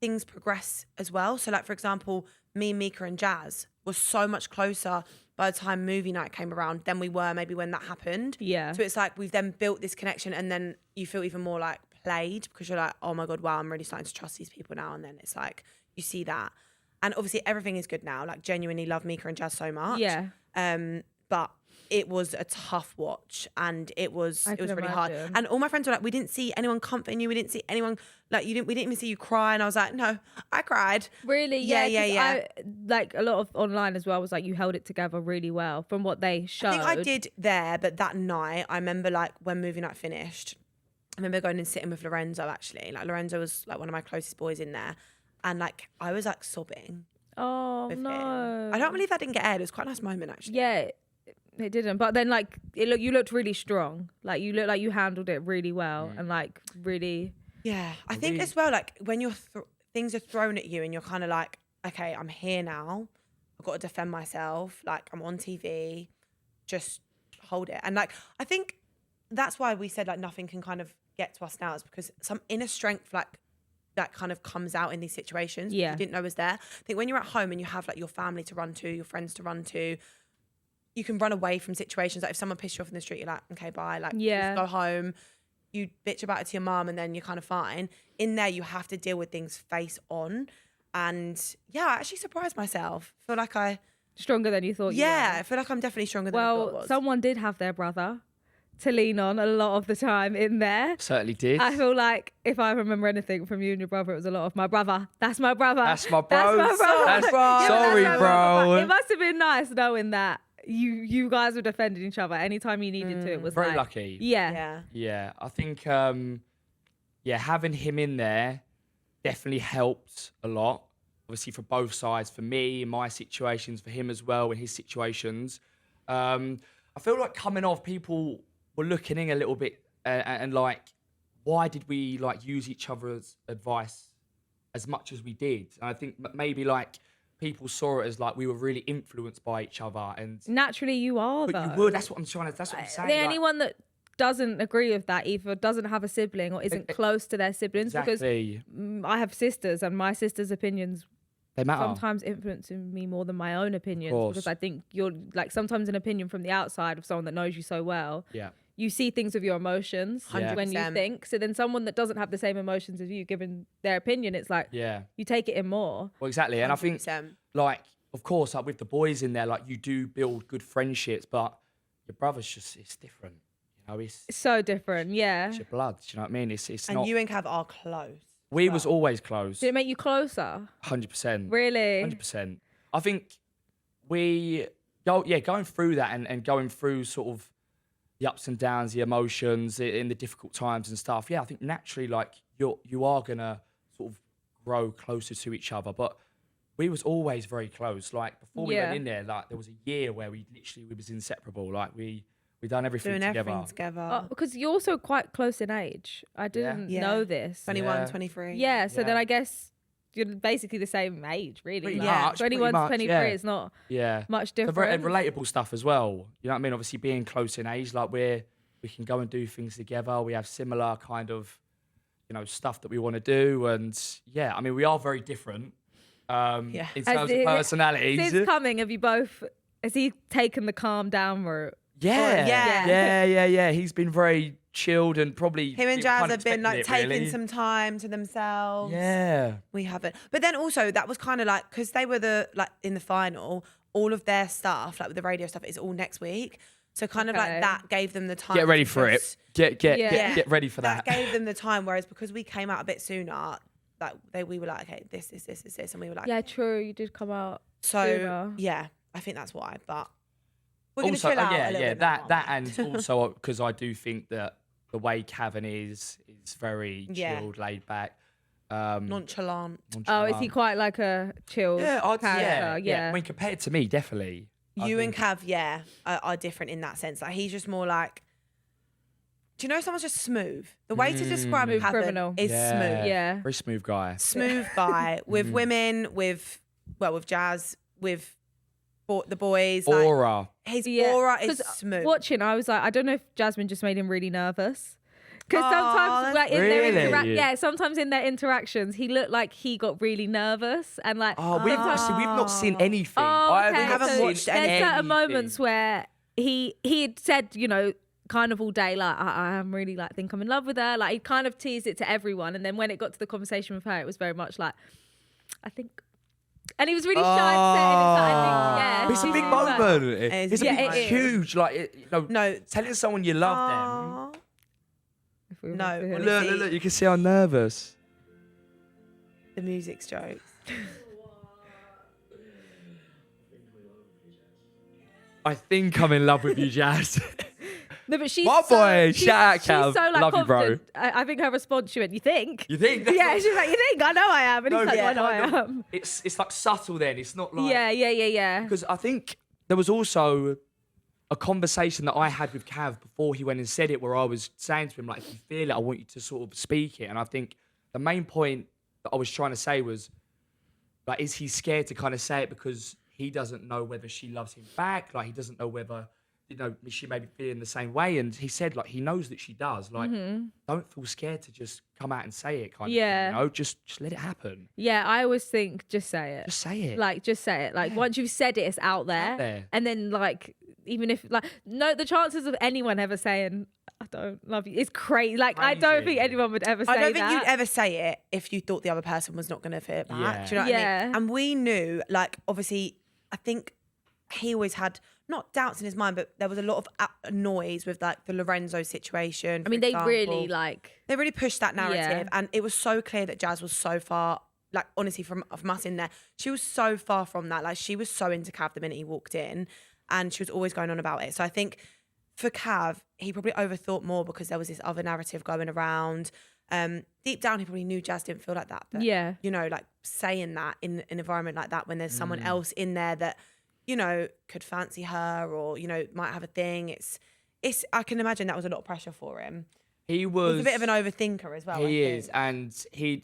things progress as well. So like, for example, me, Mika and Jazz was so much closer by the time movie night came around than we were maybe when that happened. Yeah. So it's like we've then built this connection and then you feel even more like played because you're like, oh my God, wow, I'm really starting to trust these people now. And then it's like, you see that. And obviously everything is good now. Like genuinely love Mika and Jazz so much. Yeah. But it was a tough watch and it was really hard. imagine. And all my friends were like, we didn't see anyone comforting you. We didn't see anyone we didn't even see you cry. And I was like, no, I cried. Really? Yeah. I, like a lot of online as well was like, you held it together really well from what they showed. I think I did there, but that night, I remember like when movie night finished, I remember going and sitting with Lorenzo actually. Like Lorenzo was like one of my closest boys in there. And like, I was like sobbing. Oh, with no. him. I don't believe that didn't get aired. It was quite a nice moment actually. Yeah, it didn't. But then like, you looked really strong. Like you looked like you handled it really well and like really. Yeah. I think as well, like when you're things are thrown at you and you're kind of like, okay, I'm here now. I've got to defend myself. Like I'm on TV. Just hold it. And like, I think that's why we said like nothing can kind of get to us now is because some inner strength like that kind of comes out in these situations you didn't know was there. I think when you're at home and you have like your family to run to, your friends to run to, you can run away from situations. Like if someone pissed you off in the street, you're like, okay, bye. Like just go home, you bitch about it to your mum and then you're kind of fine. In there, you have to deal with things face on. And yeah, I actually surprised myself. I feel like Stronger than you thought you were. I feel like I'm definitely stronger than I thought I was. Someone did have their brother to lean on a lot of the time in there. Certainly did. I feel like if I remember anything from you and your brother, it was a lot of my brother. That's my brother. That's my bro. That's my brother. That's sorry, my bro. brother. It must have been nice knowing that you guys were defending each other anytime you needed to. It was Very like, lucky. Yeah. I think having him in there definitely helped a lot. Obviously for both sides, for me, in my situations, for him as well, in his situations. I feel like coming off, people were looking in a little bit and like, why did we like use each other's advice as much as we did? And I think maybe like people saw it as like we were really influenced by each other. And naturally you are, but though. you would. That's what I'm saying. Like, anyone that doesn't agree with that either doesn't have a sibling or isn't close to their siblings. Exactly. Because I have sisters and my sisters' opinions They matter. sometimes influencing me more than my own opinions, because I think you're like, sometimes an opinion from the outside of someone that knows you so well. Yeah. You see things with your emotions when you 100%. think. So then someone that doesn't have the same emotions as you, given their opinion, it's like, you take it in more. Well, exactly. And I think, 100%. like, of course, like with the boys in there, like you do build good friendships, but your brother's just, it's different. You know, it's So different, yeah. it's your blood. Do you know what I mean? It's And not. you and Cav are close. We was always close. Did it make you closer? 100%. Really? 100%. I think going through that and going through sort of the ups and downs, the emotions in the difficult times and stuff. Yeah, I think naturally, like you are gonna sort of grow closer to each other. But we was always very close. Like before we went in there, like there was a year where we was inseparable. Like we done everything Doing together. everything together. Oh, because you're also quite close in age. I didn't Yeah. know this. 21, Yeah. 23. Yeah, so Yeah. then I guess you're basically the same age, really. Pretty Like, much, 21 pretty to much, 23 yeah. is not Yeah. much The different. relatable stuff as well. You know what I mean? Obviously being close in age, like we can go and do things together. We have similar kind of, stuff that we want to do. And yeah, I mean, we are very different in terms of personalities. Since coming, has he taken the calm down route? Yeah. He's been very chilled and probably Him and Jazz have been like taking really. some time to themselves. Yeah. We haven't. But then also that was kind of like, because they were in the final, all of their stuff, like with the radio stuff, is all next week. So kind of like that gave them the time. Get ready for it. Get ready for that. That gave them the time. Whereas because we came out a bit sooner, like we were like, okay, this, and we were like, Yeah, true. You did come out so sooner. yeah, I think that's why. But we're gonna Also, chill out a little bit more. that and also because I do think that the way Cavan is very chilled, laid back, nonchalant. Oh, is he quite like a chill character? Yeah. I mean, compared to me, definitely. You and Cav, are different in that sense. Like he's just more like, do you know someone's just smooth? The way to describe Smooth Cav criminal. is smooth. Yeah. Very smooth guy. Smooth guy with women, with Jazz, with the boys. Aura. His aura is 'Cause smooth. Watching, I was like, I don't know if Jasmine just made him really nervous. Because Oh, sometimes, like in Really? their sometimes in their interactions, he looked like he got really nervous and like. Oh, we've not seen anything. Oh, I okay. haven't So watched there's anything. certain moments where he had said, kind of all day, like I am really like think I'm in love with her. Like he kind of teased it to everyone, and then when it got to the conversation with her, it was very much like, I think. And he was really shy to say it. I think, It's a big she's like- moment. It's a Yeah, big, it is. huge, No. telling someone you love Aw. If we were No, to hear honestly. it. them. Look, you can see I'm nervous. The music's jokes. I think I'm in love with you, Jazz. No, but she's My so, boy, she's, shout out, she's Cal. so like Love you, bro. confident. I think her response, she went, "You think?" You think? Yeah, she's like, "You think?" I know I am, and he's like, "I know I am." It's like subtle then. It's not like... Yeah. Because I think there was also a conversation that I had with Cav before he went and said it, where I was saying to him, like, if you feel it, I want you to sort of speak it. And I think the main point that I was trying to say was, like, is he scared to kind of say it because he doesn't know whether she loves him back? Like, he doesn't know whether, she may be feeling the same way. And he said, like, he knows that she does. Like, don't feel scared to just come out and say it kind of thing, Just let it happen. Yeah, I always think, just say it. Just say it. Like, just say it. Like, once you've said it, it's out there. And then, like, even if, like, no, the chances of anyone ever saying, I don't love you, is crazy. Like, I don't think anyone would ever say that. I don't think you'd ever say it if you thought the other person was not going to feel it back. Do you know what I mean? And we knew, like, obviously, I think he always had not doubts in his mind, but there was a lot of noise with like the Lorenzo situation. I mean, they really pushed that narrative, Yeah. and it was so clear that Jazz was so far. Like, honestly, from us in there, she was so far from that. Like, she was so into Cav the minute he walked in, and she was always going on about it. So I think for Cav, he probably overthought more because there was this other narrative going around. Deep down, he probably knew Jazz didn't feel like that. But, like saying that in an environment like that when there's someone else in there that, could fancy her or, might have a thing. It's. I can imagine that was a lot of pressure for him. He was a bit of an overthinker as well. He is, and he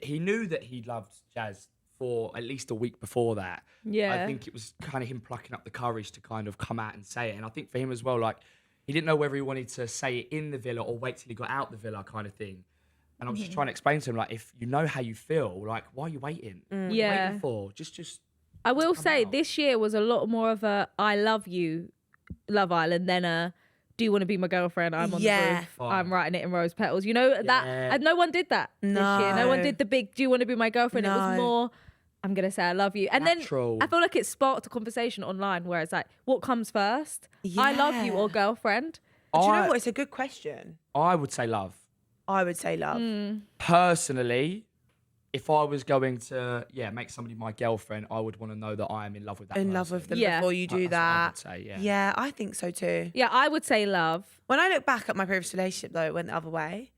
knew that he loved Jazz for at least a week before that. Yeah. I think it was kind of him plucking up the courage to kind of come out and say it. And I think for him as well, like, he didn't know whether he wanted to say it in the villa or wait till he got out the villa kind of thing. And I was just trying to explain to him, like, if you know how you feel, like, why are you waiting? What are you Yeah. waiting for? Just. I will say out. this year was a lot more of a I love you Love Island than a do you want to be my girlfriend? I'm on the roof. Oh. I'm writing it in rose petals. You know that and no one did that this year. No one did the big do you want to be my girlfriend? It was more I'm gonna say I love you. And Natural. then I feel like it sparked a conversation online where it's like, what comes first? I love you or girlfriend? Do you know what? It's a good question. I would say love. I would say love. Personally, if I was going to, make somebody my girlfriend, I would want to know that I am in love with that person. In love with them Yeah. before you do That's what I that. would say, yeah. Yeah, I think so too. Yeah, I would say love. When I look back at my previous relationship, though, it went the other way.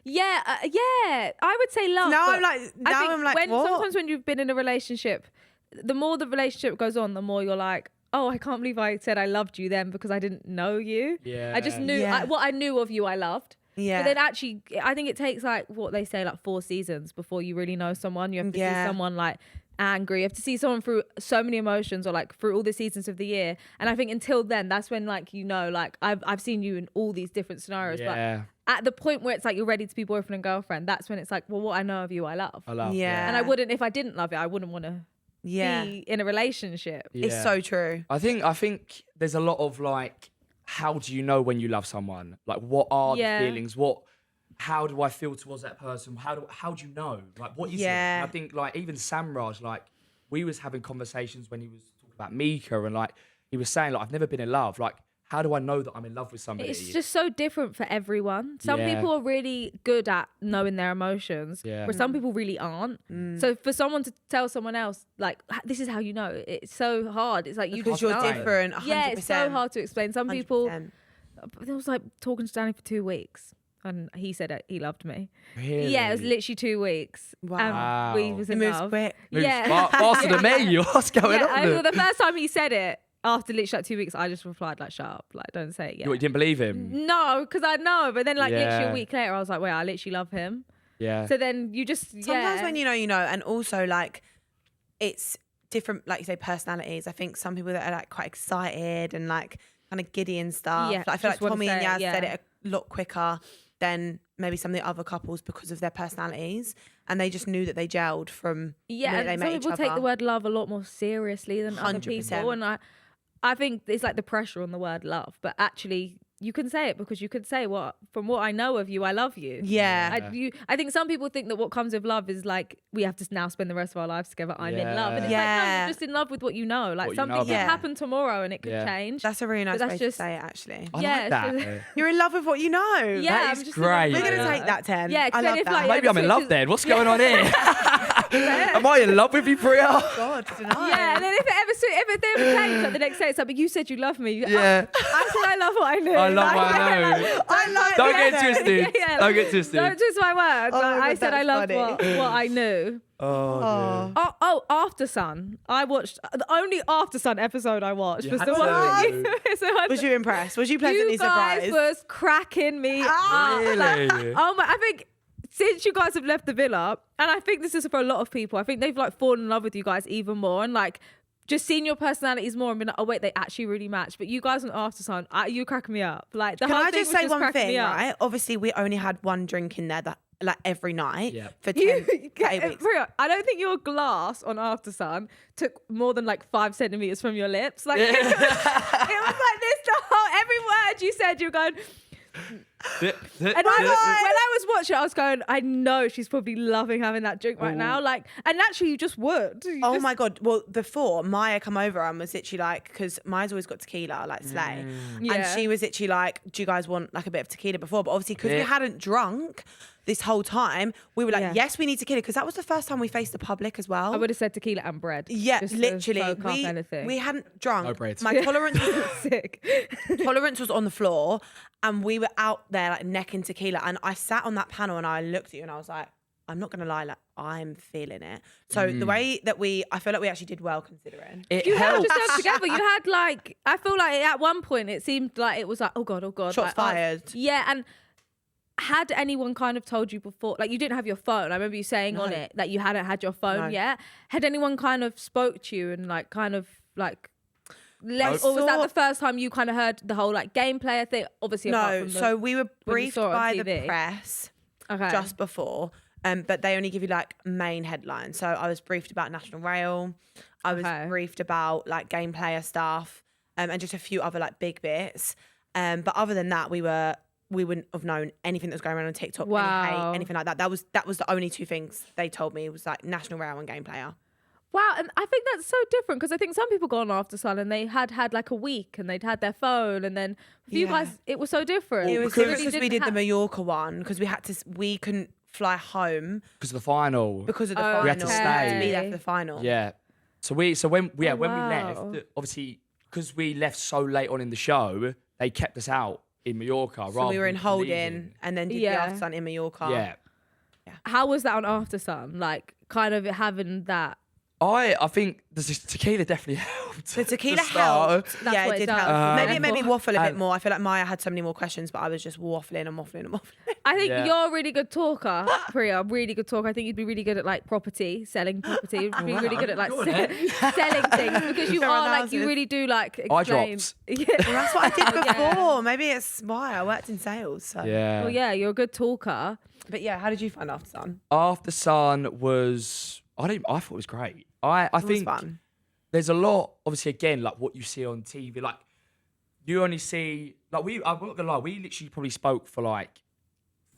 Yeah, I would say love. Now but I'm like, I think when, what? sometimes when you've been in a relationship, the more the relationship goes on, the more you're like, oh, I can't believe I said I loved you then because I didn't know you. Yeah. I just knew Yeah. what I knew of you, I loved. Yeah. But then actually, I think it takes like what they say, like 4 seasons before you really know someone. You have to see someone like angry. You have to see someone through so many emotions or like through all the seasons of the year. And I think until then, that's when like, you know, like I've seen you in all these different scenarios. Yeah. But at the point where it's like you're ready to be boyfriend and girlfriend, that's when it's like, well, what I know of you, I love. I love. Yeah. And I wouldn't, if I didn't love it, I wouldn't want to Yeah. be in a relationship. Yeah. It's so true. I think there's a lot of like, how do you know when you love someone? Like, what are the feelings? How do I feel towards that person? How do you know? Like, what is it? Yeah. And I think like even Samraj, like we was having conversations when he was talking about Mika and like he was saying like I've never been in love. Like, how do I know that I'm in love with somebody? It's just so different for everyone. Some people are really good at knowing their emotions, where some people really aren't. So for someone to tell someone else, like, this is how you know, it's so hard. It's like, you Because just you're know. different. 100%. Yeah, it's so hard to explain. Some people, 100%. it was like talking to Danny for 2 weeks. And he said it, he loved me. Really? Yeah, it was literally 2 weeks. Wow. And we was It in moves love. quick. Moves Yeah. faster than me. What's going on? Well, the first time he said it, after literally like 2 weeks, I just replied like, shut up, like, don't say it yet. You didn't believe him? No, because I know. But then like literally Yeah. a week later, I was like, wait, I literally love him. Yeah. So then you just, Sometimes when you know, and also like it's different, like you say, personalities. I think some people that are like quite excited and like kind of giddy and stuff. Yeah, Like, I feel like just wanna Tommy and say it, Yaz yeah. said it a lot quicker than maybe some of the other couples because of their personalities, and they just knew that they gelled from the yeah, minute they and met some each people other. take the word love a lot more seriously than other 100%. people. And I think it's like the pressure on the word love, but actually you can say it because you could say from what I know of you, I love you. Yeah. I think some people think that what comes with love is like we have to now spend the rest of our lives together. I'm in love, and it's like no, Yeah. you're just in love with what you know. Like What you something know could about it. happen tomorrow and it could Yeah. change. That's a really nice that's way just- to say it, actually. I yeah, like that. so- You're in love with what you know. Yeah, That I'm is just in love great. with We're going what to I take know. that 10. Yeah, 'cause I then love if, that. like, Maybe I'm in love then. What's going on here? Am I in love with you, Priya? God, tonight. Yeah, and then if they ever change, like the next day, it's like, but you said you love me. Yeah. I said I love what I knew. I love Like, what I know. I like Don't that. get twisted. Yeah. Don't get twisted. Don't twist my words. Oh Like, my I God, said I that's love funny. what I knew. Oh, dear. Oh, After Sun. I watched the only After Sun episode I watched You was had the one that to. you. it's the one Was that- you impressed? Was you pleasantly you guys surprised? was cracking me up. Really? Oh my! I think since you guys have left the villa, and I think this is for a lot of people. I think they've like fallen in love with you guys even more, and like just seen your personalities more and been like, oh wait, they actually really match. But you guys on After Sun, you cracking me up. Like the Can whole I thing just was say one cracking thing, me up. right? Obviously, we only had one drink in there that like every night Yeah. for 10 You, to 8 weeks. Priya, I don't think your glass on After Sun took more than like 5 centimeters from your lips. Like it was like this. The whole every word you said, you were going. And when I was watching, I was going, I know she's probably loving having that drink right now. Like, and naturally, you just would. You Oh just- my God. Well, before Maya come over and was literally like, because Maya's always got tequila, like Slay. Yeah. And she was literally like, do you guys want like a bit of tequila before? But obviously, because we Yeah. hadn't drunk this whole time, we were like, Yeah. yes, we need tequila. Because that was the first time we faced the public as well. I would have said tequila and bread. Yeah, just to literally. soak up anything. We hadn't drunk. No bread. My tolerance was Sick. tolerance was on the floor, and we were out there like necking tequila. And I sat on that panel and I looked at you and I was like, I'm not gonna lie, like I'm feeling it. So the way that I feel like we actually did well considering. It You held helps. yourself together. You had like, I feel like at one point it seemed like it was like, oh God. Shots like, fired. Yeah, and had anyone kind of told you before, like you didn't have your phone? I remember you saying on it that you hadn't had your phone No. yet. Had anyone kind of spoke to you and like kind of like, or was that saw- the first time you kind of heard the whole like game player thing? Obviously, apart No, from so we were when you briefed saw it on by the TV. press just before. But they only give you like main headlines. So I was briefed about National Rail. I was briefed about like game player stuff, and just a few other like big bits. But other than that, we wouldn't have known anything that was going around on TikTok, any hate, anything like that. That was the only two things they told me was like National Rail and game player. Wow, and I think that's so different because I think some people go on After Sun and they had like a week and they'd had their phone, and then for you guys it was so different. It was because we did the Mallorca one because we couldn't fly home because of the final. Because of the final, we had to stay to be there for the final. Yeah. When we left, obviously because we left so late on in the show, they kept us out in Mallorca. So we were in holding and then did the After Sun in Mallorca. Yeah. How was that on After Sun? Like kind of having that. I think the tequila definitely helped. The tequila helped. That's it did help. Maybe it made me waffle a bit more. I feel like Maya had so many more questions, but I was just waffling. I think you're a really good talker, Priya. Really good talker. I think you'd be really good at like selling property. You'd be really good at like selling things because you are like you really do like explain. I dropped. Well, that's what I did before. Maybe it's why I worked in sales. So. Yeah. Well, yeah, you're a good talker. But yeah, how did you find After Sun? After Sun was I thought it was great. I think fun. There's a lot, obviously, again, like what you see on TV. Like you only see like I'm not gonna lie, we literally probably spoke for like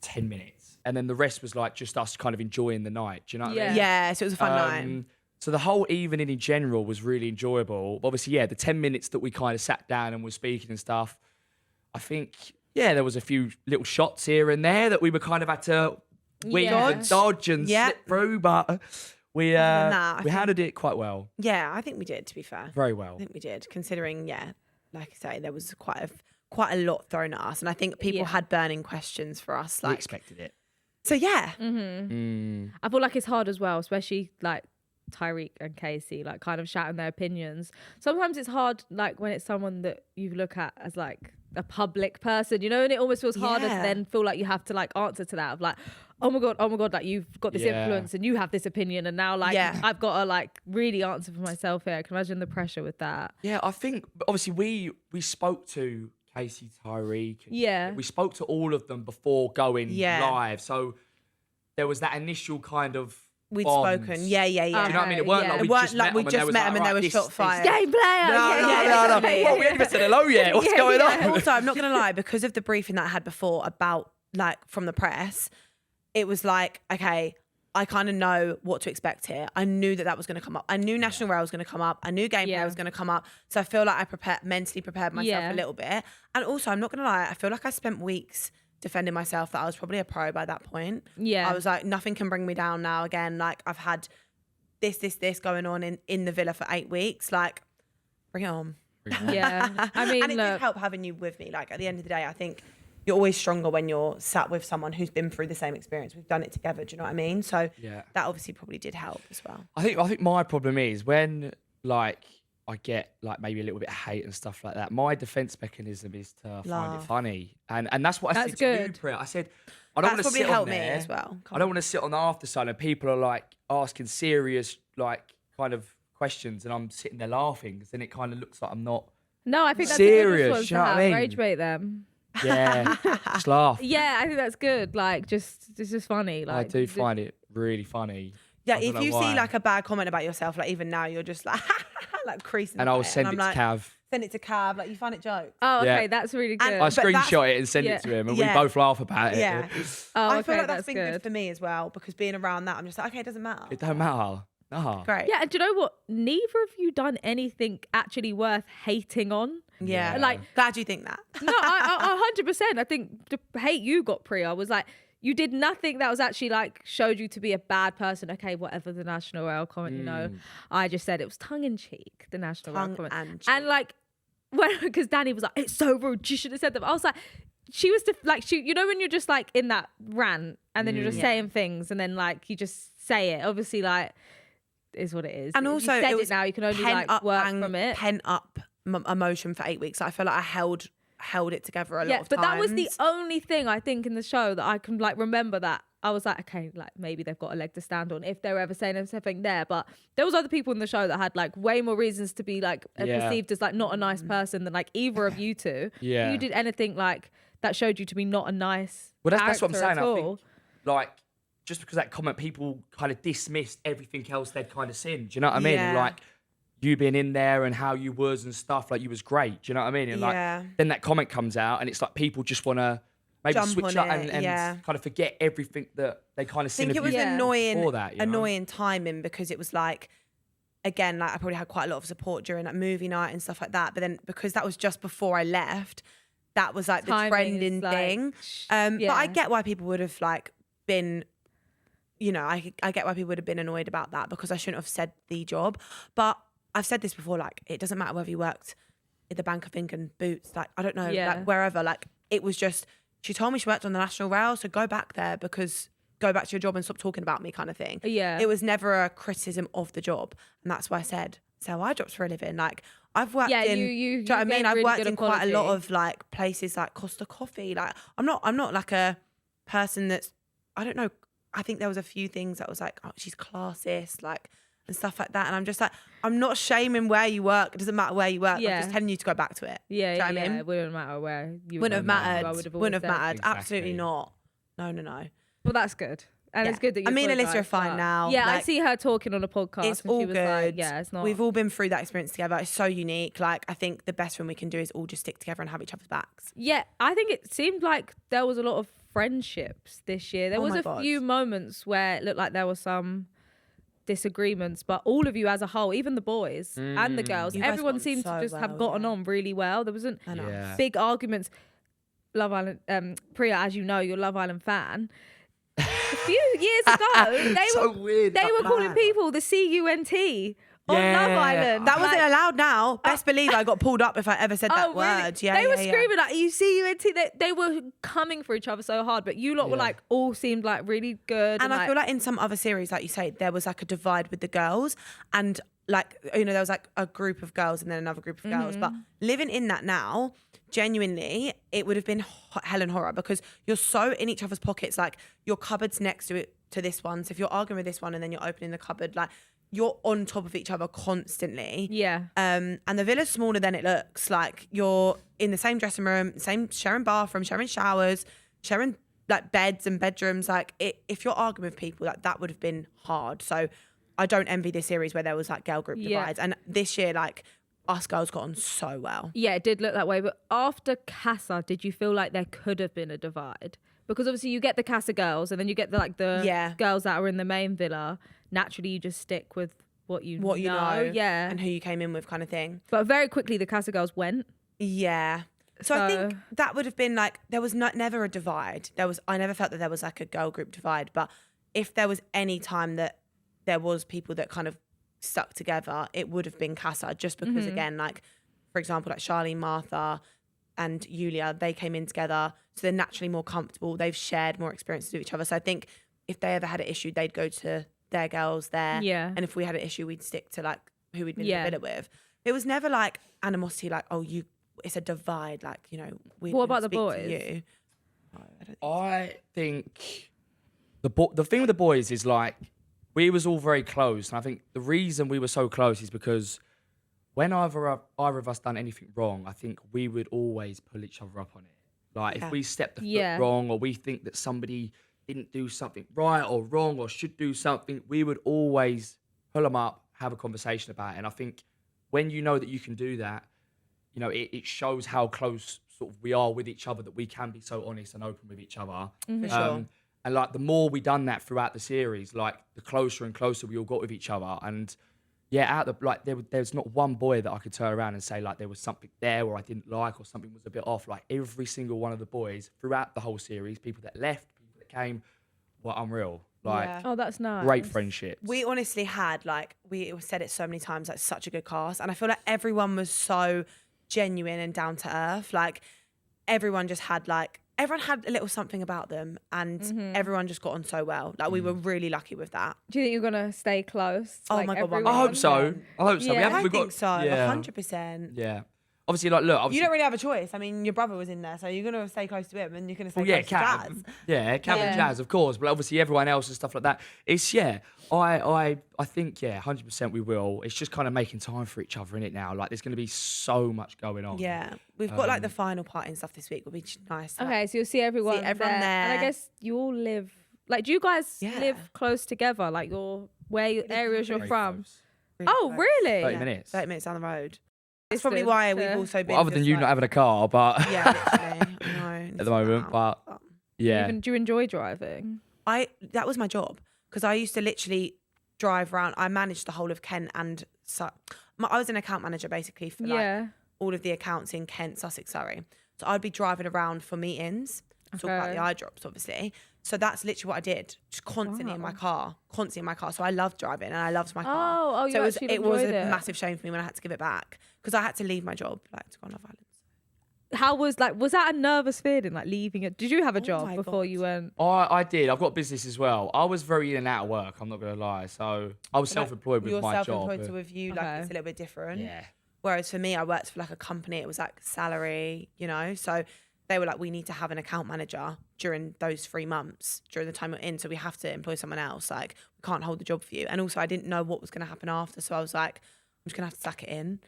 10 minutes, and then the rest was like just us kind of enjoying the night. Do you know what I mean? Yeah, so it was a fun night. So the whole evening in general was really enjoyable. Obviously, the 10 minutes that we kind of sat down and were speaking and stuff, I think, there was a few little shots here and there that we were kind of had to weave and dodge and slip through, but we handled it quite well. Yeah, I think we did, to be fair. Very well. I think we did, considering, like I say, there was quite a lot thrown at us. And I think people had burning questions for us. Like, we expected it. So, yeah. I feel like it's hard as well, especially like Tyreek and Casey, like kind of shouting their opinions. Sometimes it's hard, like when it's someone that you look at as like a public person, you know, and it almost feels harder to then feel like you have to like answer to that of like, oh my god, like you've got this influence and you have this opinion, and now like I've got to like really answer for myself here. I can imagine the pressure with that. Yeah, I think obviously we spoke to Casey, Tyreek. We spoke to all of them before going live, so there was that initial kind of we'd bond. spoken. Yeah. Do you know what I mean? It weren't like we just met them and they were shot fired. Game player. No. Well, we haven't even said hello yet. What's going on? Also, I'm not going to lie, because of the briefing that I had before about like from the press, it was like, okay, I kind of know what to expect here. I knew that was going to come up. I knew National Rail was going to come up. I knew gameplay was going to come up. So I feel like I mentally prepared myself a little bit. And also, I'm not going to lie, I feel like I spent weeks defending myself that I was probably a pro by that point. I was like, nothing can bring me down now again. Like, I've had this going on in the villa for 8 weeks. Like, bring it on. Yeah. I mean, and it did help having you with me. Like, at the end of the day, I think you're always stronger when you're sat with someone who's been through the same experience. We've done it together. Do you know what I mean? So that obviously probably did help as well. I think my problem is when like I get like maybe a little bit of hate and stuff like that, my defense mechanism is to find it funny. And that's what I said to you, Priya. I said, I don't want to sit on there. As well. I don't want to sit on the After Sun and people are like asking serious like kind of questions and I'm sitting there laughing because then it kind of looks like I'm not No, I think that's serious. a good response to have. Rage bait them. Yeah, just laugh. Yeah, I think that's good. Like, it's just funny. Like, I do find it really funny. Yeah, if you see like a bad comment about yourself, like even now, you're just like, like creasing. And I'll send it to Cav. Send it to Cav. Like, you find it jokes. Oh, okay, that's really good. I screenshot it and send it to him, and we both laugh about it. Yeah. I feel like that's been good for me as well, because being around that, I'm just like, okay, it doesn't matter. It don't matter. No. Great. Yeah, and do you know what? Neither of you done anything actually worth hating on. Yeah. Like, glad you think that. No, I 100%. I think the hate you got, Priya, was like, you did nothing that was actually like showed you to be a bad person. Okay, whatever the National Rail comment, you know, I just said it was tongue in cheek, the National Rail comment. And like, because Danny was like, it's so rude, you should have said that. I was like, she was you know, when you're just like in that rant and then you're just saying things and then like you just say it, obviously like is what it is. And also you said it now, you can only like work from it. Pent up emotion for 8 weeks. I feel like I held it together a lot of times. But that was the only thing I think in the show that I can like remember that I was like, okay, like maybe they've got a leg to stand on if they're ever saying something there. But there was other people in the show that had like way more reasons to be like perceived as like not a nice person than like either of you two. Yeah. You did anything like that showed you to be not a nice Well, that's what I'm saying. I think, like, just because of that comment, people kind of dismissed everything else they'd kind of seen. Do you know what I mean? And Yeah. like, you being in there and how you was and stuff, like, you was great. Do you know what I mean? And Yeah. like, then that comment comes out, and it's like people just want to maybe Jump switch on up it, and yeah. kind of forget everything that they kind of I seen think of it was you annoying, before that, you know? annoying timing, because it was like, again, like I probably had quite a lot of support during like movie night and stuff like that. But then because that was just before I left, that was like the Timing trending is, like, thing. But I yeah. get why people would have like been, you know, I get why people would have been annoyed about that, because I shouldn't have said the job. But I've said this before, like, it doesn't matter whether you worked at the Bank of England, Boots, like, I don't know, Yeah. like wherever, like, it was just, she told me she worked on the National Rail, so go back there, because go back to your job and stop talking about me, kind of thing. Yeah. It was never a criticism of the job. And that's why I said, so I jobs for a living. Like, I've worked Yeah, in, you do you know what I gave mean? I've really worked good in quite a lot equality. of like places like Costa Coffee. Like, I'm not like a person that's, I don't know, I think there was a few things that was like, oh, she's classist, like, and stuff like that. And I'm just like, I'm not shaming where you work. It doesn't matter where you work. I'm Yeah. just telling you to go back to it. Yeah, Do you know what I yeah. mean? It wouldn't matter where you Wouldn't have mattered. I would have Wouldn't have always said. mattered. Exactly. Absolutely not. No. Well, that's good. And Yeah. it's good that you I mean, apologise, Alyssa are fine but- now. Yeah, I Like, see her talking on a podcast. It's and she all was good. Like, yeah, it's not. We've all been through that experience together. It's so unique. Like, I think the best thing we can do is all just stick together and have each other's backs. Yeah, I think it seemed like there was a lot of friendships this year. There Oh was my a God. few moments where it looked like there was some disagreements, but all of you as a whole, even the boys and the girls, You guys everyone got on seemed so to just have well, gotten yeah. on really well. There wasn't I know. Yeah. big arguments. Love Island, Priya, as you know, you're a Love Island fan. A few years ago, they So were weird, they that were calling man. people the CUNT on Yeah. Love Island. That wasn't Like, allowed now. Best believe I got pulled up if I ever said that oh, really? word. Yeah, they were yeah, yeah. screaming like, "You CUNT!" They were coming for each other so hard, but you lot were Yeah. like all seemed like really good. And I feel like in some other series, like you say, there was like a divide with the girls, and like, you know, there was like a group of girls and then another group of girls. But living in that now, genuinely, it would have been hell and horror, because you're so in each other's pockets. Like, your cupboard's next to it, to this one. So if you're arguing with this one and then you're opening the cupboard, like, you're on top of each other constantly. yeah. And the villa's smaller than it looks. Like, you're in the same dressing room, sharing bathroom, sharing showers, sharing like beds and bedrooms. Like, if you're arguing with people, like, that would have been hard. So I don't envy this series where there was like girl group Yeah. divides. And this year, like, us girls got on so well. Yeah, it did look that way. But after Casa, did you feel like there could have been a divide? Because obviously you get the Casa girls and then you get the Yeah. girls that are in the main villa. Naturally, you just stick with what you know. Yeah. And who you came in with, kind of thing. But very quickly, the Casa girls went. Yeah. So I think So- that would have been like, there was never a divide. I never felt that there was like a girl group divide. But if there was any time that there was people that kind of stuck together, it would have been Casa, just because again, like, for example, like Charlene, Martha and Yulia, they came in together. So they're naturally more comfortable. They've shared more experiences with each other. So I think if they ever had an issue, they'd go to their girls there. Yeah. And if we had an issue, we'd stick to like who we'd been Yeah. in the villa with. It was never like animosity, like, oh, it's a divide, like, you know, we What didn't about the speak to boys? you. No, I don't think I think the thing with the boys is like, we was all very close, and I think the reason we were so close is because when either of us done anything wrong, I think we would always pull each other up on it. Like, Yeah. if we stepped the Yeah. foot wrong, or we think that somebody didn't do something right or wrong or should do something, we would always pull them up, have a conversation about it. And I think when you know that you can do that, you know, it shows how close sort of we are with each other, that we can be so honest and open with each other. For sure. And like, the more we done that throughout the series, like, the closer and closer we all got with each other. And yeah, there's not one boy that I could turn around and say like there was something there or I didn't like or something was a bit off. Like, every single one of the boys throughout the whole series, people that left, people that came, were unreal. Like, Yeah. Oh, that's nice. great friendships. We honestly had, like, we said it so many times, like, such a good cast. And I feel like everyone was so genuine and down to earth. Like, everyone had a little something about them, and everyone just got on so well. Like, we were really lucky with that. Do you think you're gonna stay close? Oh like my God, everyone? I hope so. I hope so. Yeah. I We've got, think so, Yeah. 100%. Yeah. Obviously, like, look, You obviously, don't really have a choice. I mean, your brother was in there, so you're going to stay close to him and you're going to stay well, yeah, close to Cav, Jazz. yeah, Cav Yeah. and Jazz, of course, but obviously everyone else and stuff like that. It's I think 100% we will. It's just kind of making time for each other in it now. Like, there's going to be so much going on. Yeah. We've got, like, the final party and stuff this week. Will be nice. Okay, so you'll see everyone, everyone there. And I there. guess you all live Like, do you guys Yeah. live close together? Like, areas you're Very from? close. Oh, really? 30 minutes. 30 minutes down the road. That's probably why we've also been. Well, other than you not having a car, but Yeah, literally. I know. at the moment, but yeah. Do you enjoy driving? That was my job because I used to literally drive around. I managed the whole of Kent and I was an account manager basically for like all of the accounts in Kent, Sussex, Surrey. So I'd be driving around for meetings, talk about the eye drops, obviously. So that's literally what I did, just constantly in my car. So I loved driving and I loved my car. Oh, you so actually it was a enjoyed it. massive shame for me when I had to give it back because I had to leave my job, like to go on Love Island. How was that a nervous feeling, like leaving it? Did you have a job my before God. you went? I did. I've got business as well. I was very in and out of work. I'm not gonna lie. So I was self-employed with You're my job. self-employed, so with you, like Okay. it's a little bit different. Yeah. Whereas for me, I worked for like a company. It was like salary, you know. So they were like, we need to have an account manager during those 3 months during the time we're in. So we have to employ someone else. Like we can't hold the job for you. And also, I didn't know what was going to happen after. So I was like, I'm just gonna have to suck it in.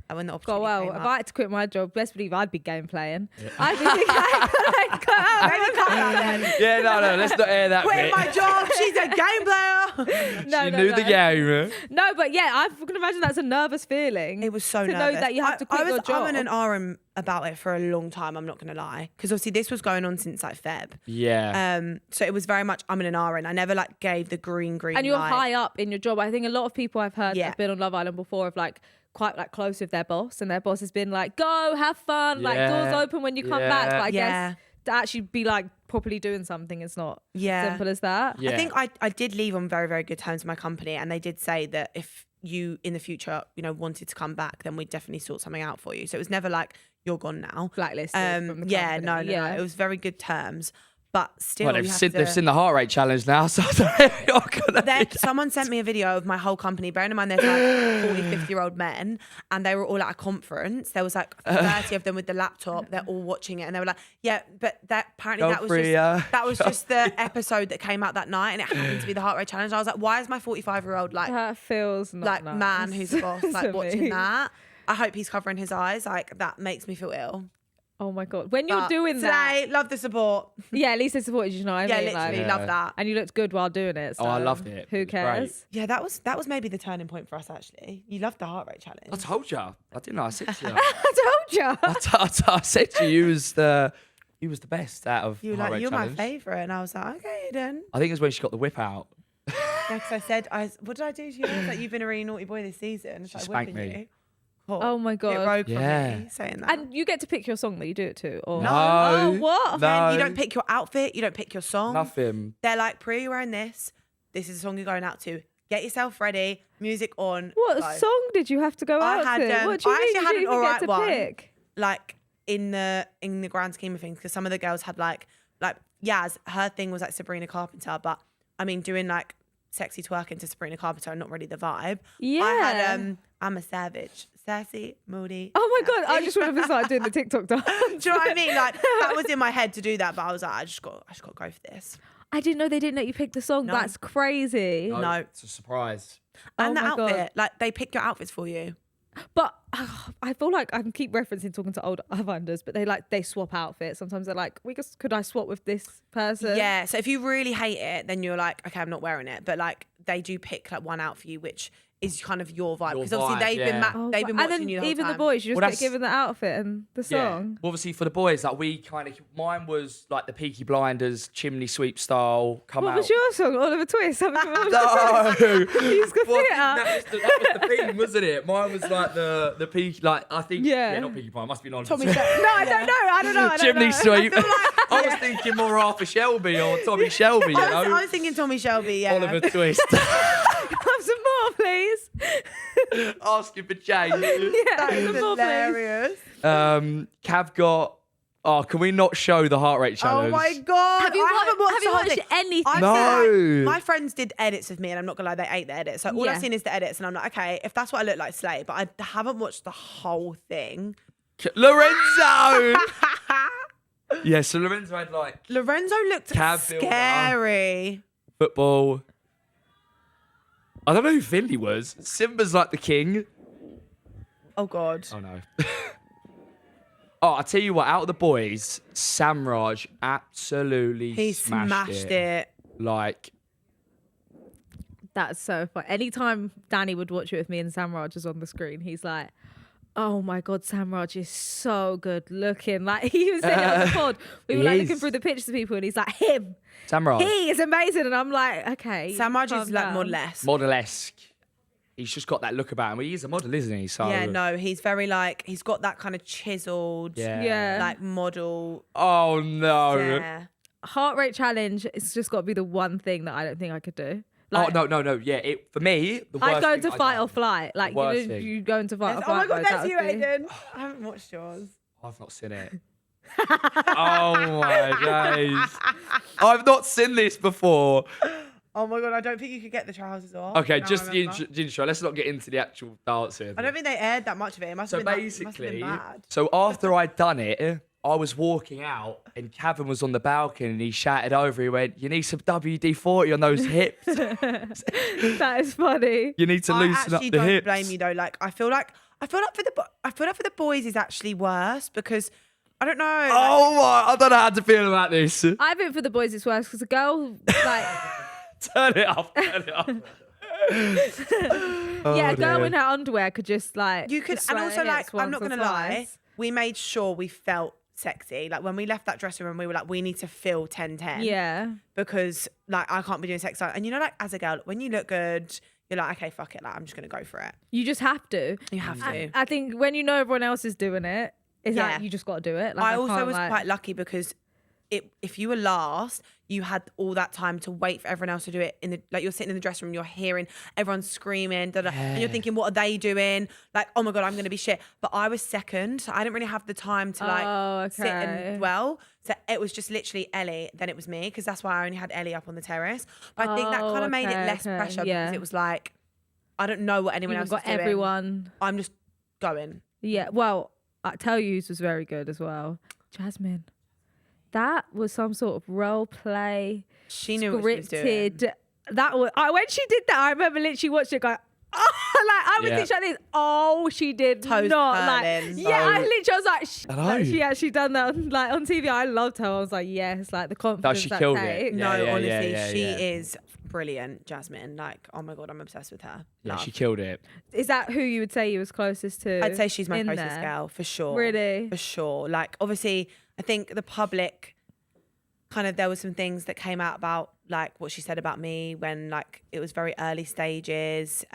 And when the opportunity Oh well, came if up, I had to quit my job, best believe I'd be game playing. I'd be thinking, like, cut out. maybe cut that then. Yeah, no, let's not air that Quit bit. my job. She's a game player. No, She no, knew no. the game. No, but yeah, I can imagine that's a nervous feeling. It was so to nervous. know that you have to quit I was your job. umming and ahhing about it for a long time. I'm not gonna lie, because obviously this was going on since like Feb. Yeah. So it was very much umming and ahhing. I never like gave the green And you're light. high up in your job. I think a lot of people I've heard that Yeah. have been on Love Island before have like quite like close with their boss, and their boss has been like, go have fun, like Yeah. doors open when you come back. But I Yeah. guess to actually be like properly doing something is not Yeah. simple as that. Yeah. I think I did leave on very, very good terms with my company, and they did say that if you in the future, you know, wanted to come back, then we'd definitely sort something out for you. So it was never like you're gone now. Blacklisted from the Yeah, company. no. It was very good terms, but still, well, you they've have seen, to, they've seen the heart rate challenge now, so I don't know you're gonna There, be- someone sent me a video of my whole company. Bearing in mind, there's like 40, 50-year-old men, and they were all at a conference. There was like 30 of them with the laptop. They're all watching it, and they were like, "Yeah, but that apparently Go that was free, that was just the episode that came out that night, and it happened to be the heart rate challenge." I was like, "Why is my 45-year-old like That feels not like nice man who's a boss like to watching me. that?" I hope he's covering his eyes. Like that makes me feel ill. Oh my god, when you're But doing that, today, love the support. yeah, at least they supported you. You know what I Yeah, mean? literally Like, love that. and you looked good while doing it. Oh, I so loved it. Who It was great. cares? Yeah, that was maybe the turning point for us. Actually, you loved the heart rate challenge. I told you. I didn't know. I said to you. I told you. I said to you, you was the best out of You were the heart like, rate you're challenge. my favourite. And I was like, okay, then. I think it was when she got the whip out. Yeah, because I said, what did I do to you? It's like, you've been a really naughty boy this season. It's She like spanked whipping me. you. Oh my Bit god. rogue Yeah. from me saying that. And you get to pick your song that you do it to, or No. Oh, what? No. Then you don't pick your outfit. You don't pick your song. Nothing. They're like, Priya, you're wearing this. This is the song you're going out to. Get yourself ready. Music on. What go. song did you have to go I out had, to? What do you I mean? actually Did had you an even alright get to one. pick? Like in the grand scheme of things, because some of the girls had like Yaz, her thing was like Sabrina Carpenter, but I mean doing like sexy twerking to Sabrina Carpenter, not really the vibe. Yeah. I had I'm a savage, sassy, moody. Oh my god! I sassy. just want to start doing the TikTok dance. Do you know what I mean? Like that was in my head to do that, but I was like, I just got to go for this. I didn't know they didn't let you pick the song. No. That's crazy. No. It's a surprise. And the my God. outfit, like they pick your outfits for you. But I feel like I can keep referencing talking to old Avanders, but they swap outfits. Sometimes they're like, could I swap with this person? Yeah. So if you really hate it, then you're like, okay, I'm not wearing it. But like they do pick like one out for you, which is kind of your vibe, Your because obviously vibe, they've been yeah. they've been and watching then you the whole even time. the boys, you just Well, get given the outfit and the Yeah. song. Well, obviously for the boys, like we kind of, mine was like the Peaky Blinders, chimney sweep style. Come What out. was your song? Oliver Twist. Something from Oliver No. He's got Well, theatre. that was the thing, wasn't it? Mine was like the peak, like I think. Yeah. Not Peaky Blind. Must be Oliver Tommy Twist. Shelby. No, I don't know. I don't know. Chimney sweep. I was thinking more Arthur Shelby or Tommy Shelby. You I know. was thinking Tommy Shelby. Yeah. Oliver Twist. Have some more, please. Asking for change. Yeah, That is some more, please. hilarious. Cav got. Oh, can we not show the heart rate Oh challenge? my god! Have you I haven't watched have the you whole watched thing. anything? I've No. seen, like, my friends did edits with me, and I'm not gonna lie, they ate the edits. So all Yeah. I've seen is the edits, and I'm like, okay, if that's what I look like, slay. But I haven't watched the whole thing. Lorenzo. Yeah, so Lorenzo had like Lorenzo looked Cav builder. scary. football. I don't know who Finley was. Simba's like the king. Oh god. Oh no. Oh, I tell you what, out of the boys, Samraj absolutely He smashed smashed it. Like, That's so fun. Anytime Danny would watch it with me and Samraj is on the screen, he's like, oh my God, Samraj is so good looking. Like, he was saying it on the pod. We were He like is. looking through the pictures of people and he's like, him. Samraj, He is amazing. And I'm like, okay. Samraj calm is like down. model-esque. model-esque. He's just got that look about him. He's a model, isn't he? So Yeah, no, he's very like, he's got that kind of chiseled, Yeah. like model. Oh no. Yeah. Heart rate challenge, it's just got to be the one thing that I don't think I could do. Oh Like, no. Yeah, for me, the worst I'd go thing into I've fight done- or flight. Like, worst you know, thing. you go into fight or Oh flight. my God, mode, that's that you, would be- Aiden. I haven't watched yours. I've not seen it. Oh my days. I've not seen this before. Oh my God, I don't think you could get the trousers off. Okay, now I just the remember. intro. Let's not get into the actual dancing. I don't think they aired that much of it. It must So have been, must have basically, been bad. so after I'd done it, I was walking out and Kevin was on the balcony and he shouted over. He went, "You need some WD-40 on those hips. That is funny. You need to I loosen up actually the don't hips." blame you though. Like I feel like for the boys is actually worse because I don't know. Oh my! I don't know how to feel about this. I think for the boys it's worse because a girl, like, Turn it off. Turn it off. yeah, a girl dear. in her underwear could just like. You could, just and sweat also against like I'm once not or gonna lie, twice. we made sure we felt sexy. Like when we left that dressing room, we were like, we need to feel 10-10. Yeah. Because like I can't be doing sex. And you know, like as a girl, when you look good, you're like, okay, fuck it. Like I'm just gonna go for it. You just have to. You have to. I think when you know everyone else is doing it, it's Yeah. like you just got to do it. Like, I also can't, was like- quite lucky because if you were last, you had all that time to wait for everyone else to do it. Like you're sitting in the dressing room, you're hearing everyone screaming, and you're thinking, what are they doing? Like, oh my God, I'm gonna be shit. But I was second, so I didn't really have the time to like sit okay. and dwell. So it was just literally Ellie, then it was me, because that's why I only had Ellie up on the terrace. But I think that kind of made it less pressure yeah. because it was like, I don't know what anyone You've else got is doing. everyone. I'm just going. Yeah. Well, I tell you, whose was very good as well. Jasmine. That was some sort of role play. She knew what she was doing. Scripted. That was when she did that. I remember literally watching it going. Oh, like I was Yeah. literally like this. Oh, she did Toes not like. curling. Yeah, I literally was like, Hello. like, she actually done that on TV. I loved her. I was like, yes, like the confidence. she that killed it. takes. Yeah, No, yeah, honestly, yeah, she yeah. is brilliant, Jasmine. Like, oh my God, I'm obsessed with her. Yeah, Love. she killed it. Is that who you would say you was closest to? I'd say she's my in closest there? girl for sure. Really? For sure. Like, obviously, I think the public kind of, there were some things that came out about like what she said about me when like it was very early stages.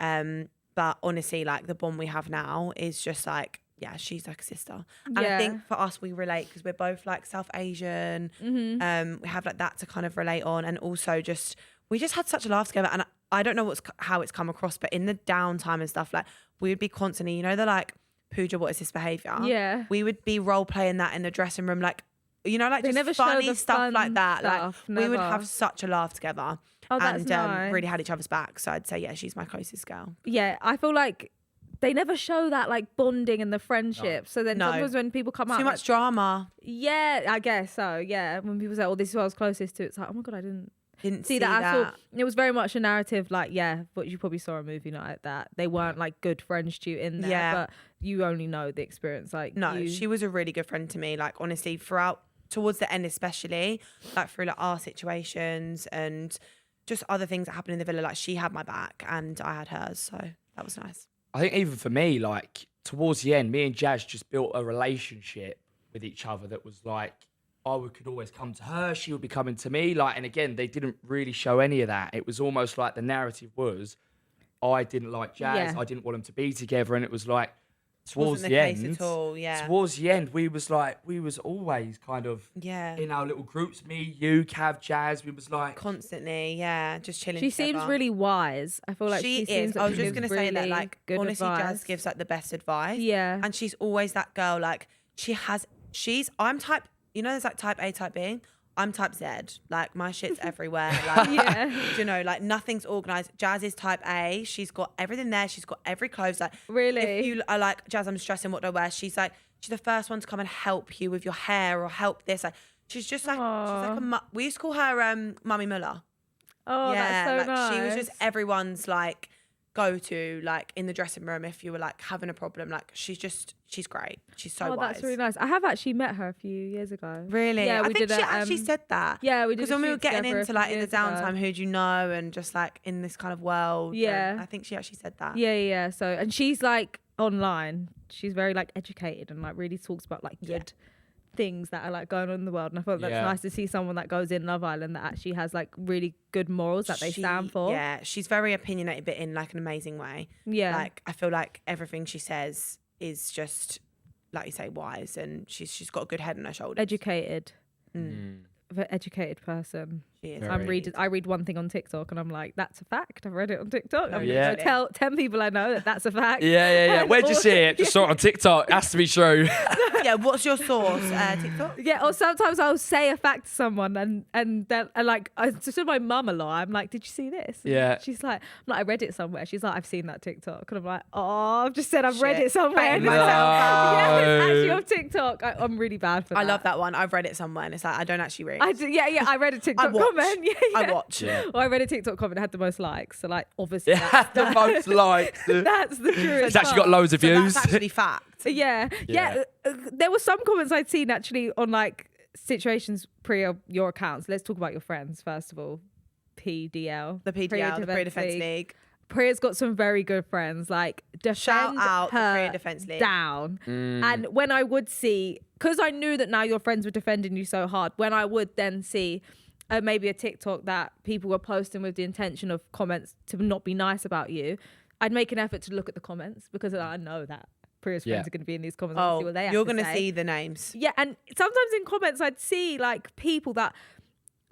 But honestly, like the bond we have now is just like, yeah, she's like a sister. And I think for us, we relate because we're both like South Asian. Mm-hmm. We have like that to kind of relate on. And also we just had such a laugh together. And I don't know how it's come across, but in the downtime and stuff, like we would be constantly, you know, the like, Pooja, what is this behavior? Yeah. We would be role playing that in the dressing room. Like, you know, like They just never show funny the stuff fun like that. stuff, Like we would never. have such a laugh together. Oh, that's and nice. really had each other's back. So I'd say, yeah, she's my closest girl. Yeah, I feel like they never show that like bonding and the friendship. So then No. sometimes when people come out, Too much drama. yeah, I guess so. Yeah, when people say, "Oh, this is who I was closest to," it's like, "Oh my God, I didn't Didn't see that at all." It was very much a narrative, like, yeah, but you probably saw a movie night like that. They weren't like good friends to you in there, Yeah. but you only know the experience. Like, No, you, she was a really good friend to me. Like, honestly, towards the end, especially, like through like our situations and just other things that happened in the villa. Like, she had my back and I had hers. So that was nice. I think even for me, like towards the end, me and Jazz just built a relationship with each other that was like, could always come to her, she would be coming to me. Like, and again, they didn't really show any of that. It was almost like the narrative was, I didn't like Jazz, Yeah. I didn't want them to be together, and it was like towards Wasn't the the case end. at all, yeah. Towards the end, we was always kind of Yeah. in our little groups. Me, you, Cav, Jazz. We was like, Constantly, yeah, just chilling. she seems together. really wise. I feel like she seems is. like I was she just gives gonna say that, really like, good honestly, advice. Jazz gives like the best advice. Yeah. and she's always that girl. Like, I'm type. You know, there's like type A, type B. I'm type Z. Like, my shit's everywhere. Like, Yeah. you know, like nothing's organized. Jazz is type A. She's got everything there. She's got every clothes. Like, Really? if you are like, Jazz, I'm stressing, what do I wear? She's the first one to come and help you with your hair or help this. Like, she's just like, we used to call her Mummy Muller. Oh, yeah, that's so like nice. she was just everyone's like go to, like in the dressing room if you were like having a problem. Like she's great. She's so wise. That's really nice. I have actually met her a few years ago. Really? Yeah, I we think did she a, actually said that. Yeah, we did. Because when we were getting together a into few like in the years ago. downtime, who do you know, and just like in this kind of world. Yeah. I think she actually said that. Yeah. So, and she's like online. She's very like educated and like really talks about like good things that are like going on in the world. And I thought that's nice to see someone that goes in Love Island that actually has like really good morals that they stand for. Yeah, she's very opinionated, but in like an amazing way. Yeah. Like I feel like everything she says is just, like you say, wise, and she's got a good head on her shoulders. Educated. Very educated person. She is. I read one thing on TikTok and I'm like, that's a fact. I've read it on TikTok. I'm Yeah. gonna tell 10 people I know that that's a fact. Yeah. And Where'd you see it? Just saw it on TikTok. Has to be true. Yeah, what's your source? TikTok? Yeah, or sometimes I'll say a fact to someone and then like I to my mum a lot. I'm like, did you see this? Yeah. She's like, I read it somewhere. She's like, I've seen that TikTok. And I'm like, oh, I've just said I've read it somewhere. No. Yeah, it's actually on TikTok. I'm really bad for that. I love that one. I've read it somewhere, and it's like I don't actually read. I read a TikTok watch. comment. Yeah. I watch. Yeah. Well, I read a TikTok comment that had the most likes. So like, obviously, It has the most likes. that's the truth. It's actually got loads of So views. that's actually fact. Yeah. There were some comments I'd seen actually on like situations pre your accounts. Let's talk about your friends first of all. PDL, The PDL, the Pre-Defence League. Priya's got some very good friends. Like, defend Shout out the her Pre-Defence League. down. And when I would see, because I knew that now your friends were defending you so hard, when I would then see maybe a TikTok that people were posting with the intention of comments to not be nice about you, I'd make an effort to look at the comments because I know that Priya's friends are going to be in these comments. And see what they have you're going to see the names. Yeah, and sometimes in comments I'd see like people that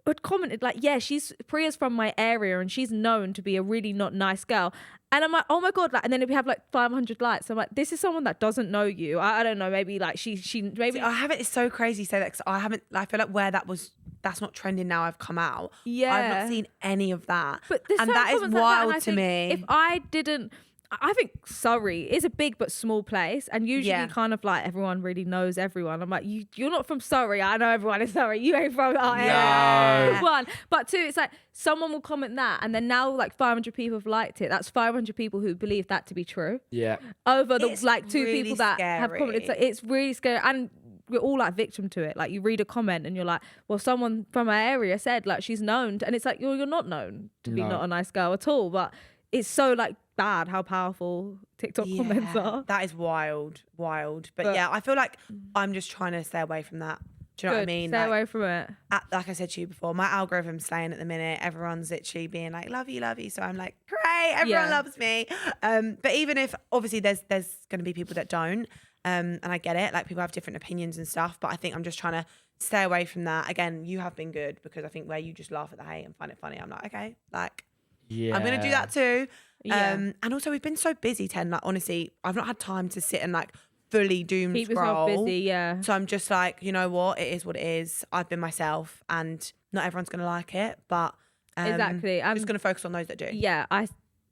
had commented like, yeah, Priya's from my area and she's known to be a really not nice girl. And I'm like, oh my God, like, and then if we have like 500 likes, I'm like, this is someone that doesn't know you. I don't know, maybe like she maybe. See, I haven't, it's so crazy to say that because I feel like where that's not trending now I've come out. Yeah. I've not seen any of that. But there's and certain that is comments like wild and I to think me. If I didn't, I think Surrey is a big but small place, and usually kind of like everyone really knows everyone. I'm like, you're not from Surrey. I know everyone in Surrey. You ain't from our area. One, but two, it's like someone will comment that, and then now like 500 people have liked it. That's 500 people who believe that to be true. Yeah. Over the It's like two really people that have scary. commented. It's really scary, and we're all like victim to it. Like you read a comment and you're like, well, someone from our area said like she's known, and it's like you're not known to be not a nice girl at all, but it's so like bad how powerful TikTok comments are. That is wild. But yeah, I feel like I'm just trying to stay away from that. Do you know what I mean? Stay like, away from it. like I said to you before, my algorithm's slaying at the minute. Everyone's literally being like, love you. So I'm like, great, everyone loves me. But even if obviously there's going to be people that don't, and I get it, like people have different opinions and stuff, but I think I'm just trying to stay away from that. Again, you have been good because I think where you just laugh at the hate and find it funny, I'm like, okay, like I'm going to do that too. And also we've been so busy, Ten, like honestly, I've not had time to sit and like fully doom Keep scroll. yourself busy, yeah. So I'm just like, you know what? It is what it is. I've been myself and not everyone's going to like it, but Exactly. I'm just going to focus on those that do. Yeah, I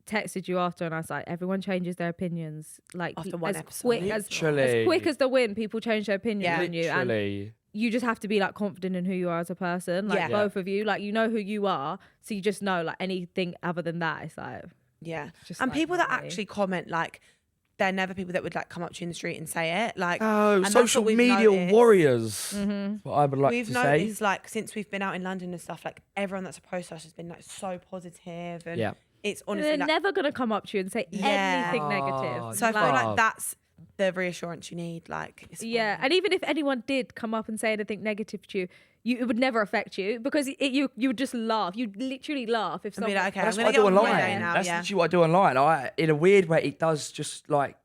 texted you after and I was like, everyone changes their opinions like After one as episode. quick as quick as the wind, people change their opinion on you. And Literally. you just have to be like confident in who you are as a person. Like both of you, like you know who you are, so you just know like anything other than that, it's like Just like, people that really. actually comment, like they're never people that would like come up to you in the street and say it. Like, Oh, and that's social what we've media noticed. warriors. That's what I would like We've to say. noticed like since we've been out in London and stuff, like everyone that's approached us has been like so positive and it's honestly they're like, never gonna come up to you and say anything negative. so I feel Like, like that's the reassurance you need. Like, it's yeah, and even if anyone did come up and say anything negative to you, it would never affect you because you would just laugh. You'd literally laugh if and be someone. like, okay, That's I'm what gonna I do get on my day online. now. That's Yeah. literally what I do online. In a weird way, it does just like,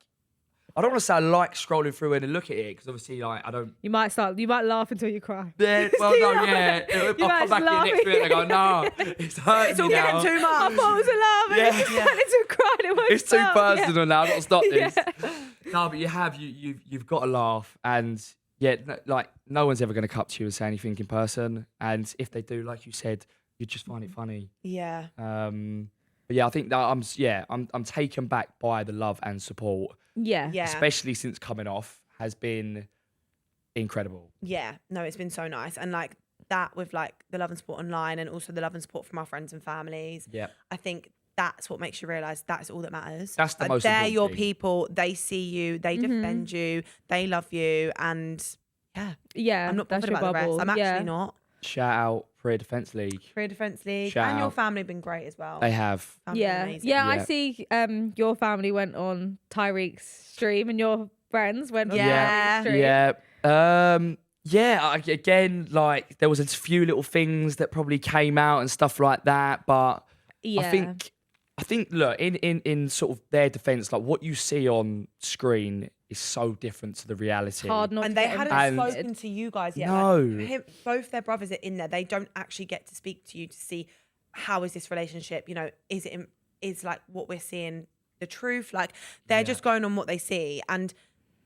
I don't want to say I like scrolling through it and look at it because obviously like I don't. You might laugh until you cry. Yeah, well, no, yeah. I'll come back in next week and I go, no, it's hurting It's all me now. getting too I much. thought it was a laugh and Yeah. it's turned into a cry. And it It's too won't stop. personal now. I've got to stop this. No, but you've got to laugh, and like no one's ever going to come to you and say anything in person, and if they do, like you said, you just find it funny. Yeah. But yeah, I think that I'm taken back by the love and support, Yeah. Yeah. especially since coming off has been incredible. Yeah. No, it's been so nice. And like that with like the love and support online and also the love and support from our friends and families. Yeah. I think that's what makes you realise that's all that matters. That's the most They're important your thing. people. They see you. They defend you. They love you. And Yeah, I'm not that's bothered your about the rest. bubble. I'm Yeah. actually not. Shout out Career Defence League. Career Defence League. Shout And your out. family have been great as well. They have. Family's Yeah. amazing. Yeah, I Yeah. see your family went on Tyreek's stream and your friends went on Yeah. Tyreek's stream. Again, like there was a few little things that probably came out and stuff like that, but Yeah. I think look, in sort of their defense, like what you see on screen is so different to the reality. Hard not And to they get hadn't invested. spoken to you guys yet. No. Both their brothers are in there. They don't actually get to speak to you to see how is this relationship. You know, is like what we're seeing the truth? Like they're just going on what they see. And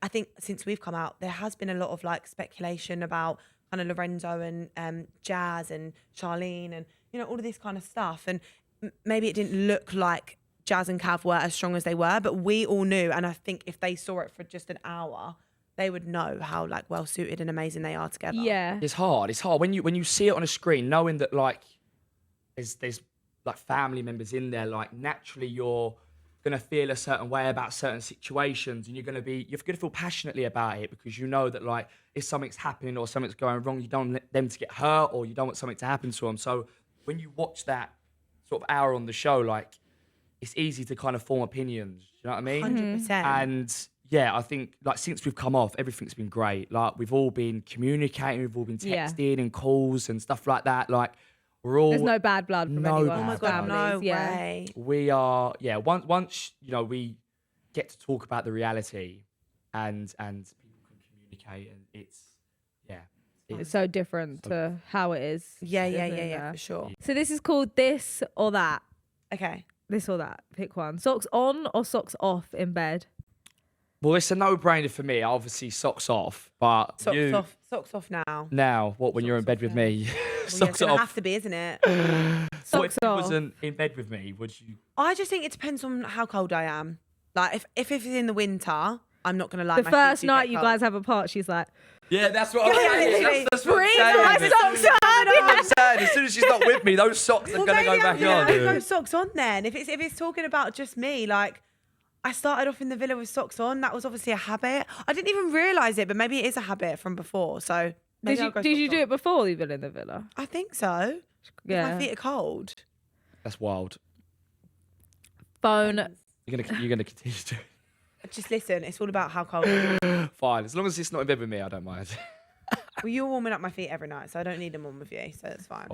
I think since we've come out, there has been a lot of like speculation about kind of Lorenzo and Jazz and Charlene and you know all of this kind of stuff. And maybe it didn't look like Jazz and Cav were as strong as they were, but we all knew. And I think if they saw it for just an hour, they would know how like well suited and amazing they are together. Yeah. It's hard. It's hard when you see it on a screen, knowing that like there's like family members in there. Like naturally, you're gonna feel a certain way about certain situations, and you're gonna feel passionately about it because you know that like if something's happening or something's going wrong, you don't want them to get hurt or you don't want something to happen to them. So when you watch that sort of hour on the show, like it's easy to kind of form opinions. You know what I mean? 100%. And yeah, I think like since we've come off, everything's been great. Like we've all been communicating, we've all been Yeah. texting and calls and stuff like that. Like we're all There's no bad blood from No anyone. Oh my bad God, blood. no Yeah. way. we are once you know we get to talk about the reality and people can communicate and it's It's so different to how it is. Yeah, isn't it? for sure. So this is called This or That. Okay. This or that. Pick one. Socks on or socks off in bed? well, it's a no-brainer for me. Obviously socks off, but Socks off now. now what when you're in bed with me Well, yeah, it's socks gonna off. have to be, isn't it? What if Socks you off. wasn't in bed with me? Would you? I just think it depends on how cold I am. Like if it's in the winter, I'm not gonna lie. The my first feet do night get you cold. guys have apart, she's like, Yeah, that's what I'm Yeah, saying. literally. That's what I'm bring saying. my socks on. I'm saying, as soon as she's not with me, those socks are Well, gonna go maybe back I'm on. gonna have no socks on then. If it's talking about just me, like I started off in the villa with socks on. That was obviously a habit. I didn't even realise it, but maybe it is a habit from before. So maybe I'll go did you socks do on. it before you've been in the villa? I think so. Yeah. My feet are cold. That's wild. Phone. You're gonna continue to. Just listen. It's all about how cold. Well, Fine, as long as it's not in bed with me, I don't mind. you're warming up my feet every night, so I don't need them on with you. So it's fine.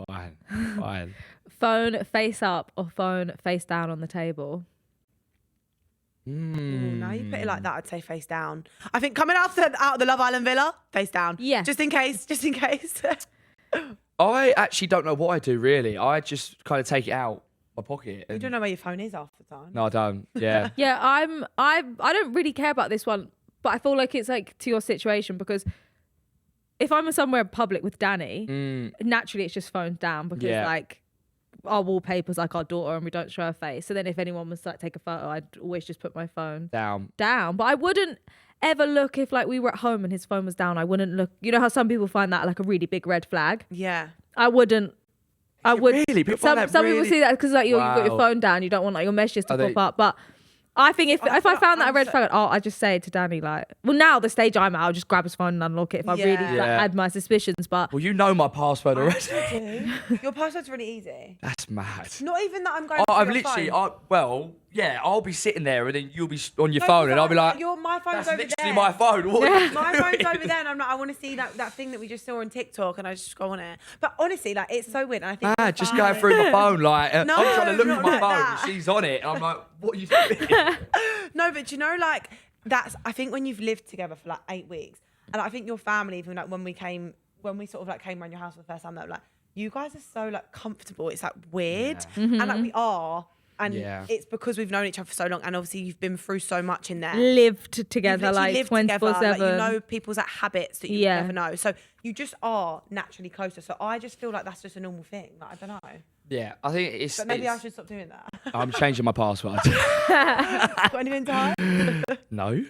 Fine. Phone face up or phone face down on the table? Ooh, now you put it like that, I'd say face down. I think coming out of the Love Island villa, face down. Yeah. Just in case. I actually don't know what I do really. I just kind of take it out my pocket. You and- don't know where your phone is half the time. No, I don't. Yeah. Yeah, I don't really care about this one, but I feel like it's like to your situation because if I'm somewhere public with Danny, naturally it's just phones down because Yeah. like our wallpaper's like our daughter and we don't show her face. So then if anyone was to like take a photo, I'd always just put my phone Down. down. But I wouldn't ever look if like we were at home and his phone was down. I wouldn't look. You know how some people find that like a really big red flag? Yeah. I wouldn't. I would. Really? People Some find that people really- see that because like you've got your Wow. phone down. You don't want like your messages to Are pop they- up. But I think if I found that a I'm red so- flag, I just say to Danny like, well now the stage I'm at, I'll just grab his phone and unlock it if I really like, Yeah. had my suspicions. But Well, you know my password already. Your password's really easy. That's mad. Not even that I'm going. Oh, through I've your literally. phone. I'll be sitting there and then you'll be on your No, phone because and I'll be like, my phone's that's over literally there. my phone. What are you My doing? phone's over there, and I'm like, I want to see that thing that we just saw on TikTok, and I just go on it. But honestly, like, it's so weird. And I think Ah, you're just fine. going through my phone, like No, I'm trying to look not at my like phone that. and she's on it. And I'm like, what are you doing? No, but you know, like I think when you've lived together for like 8 weeks, and I think your family, even like when we sort of like came around your house for the first time, they were like, you guys are so like comfortable. It's like weird, and like we are, and Yeah. it's because we've known each other for so long, and obviously you've been through so much in there. lived You've together literally like lived together, 24/7. like, you know people's like habits that you Yeah. never know. So you just are naturally closer. So I just feel like that's just a normal thing. Like I don't know, Yeah, I think it's. but maybe I it's- should stop doing that. I'm changing my password. Got anything to hide? No.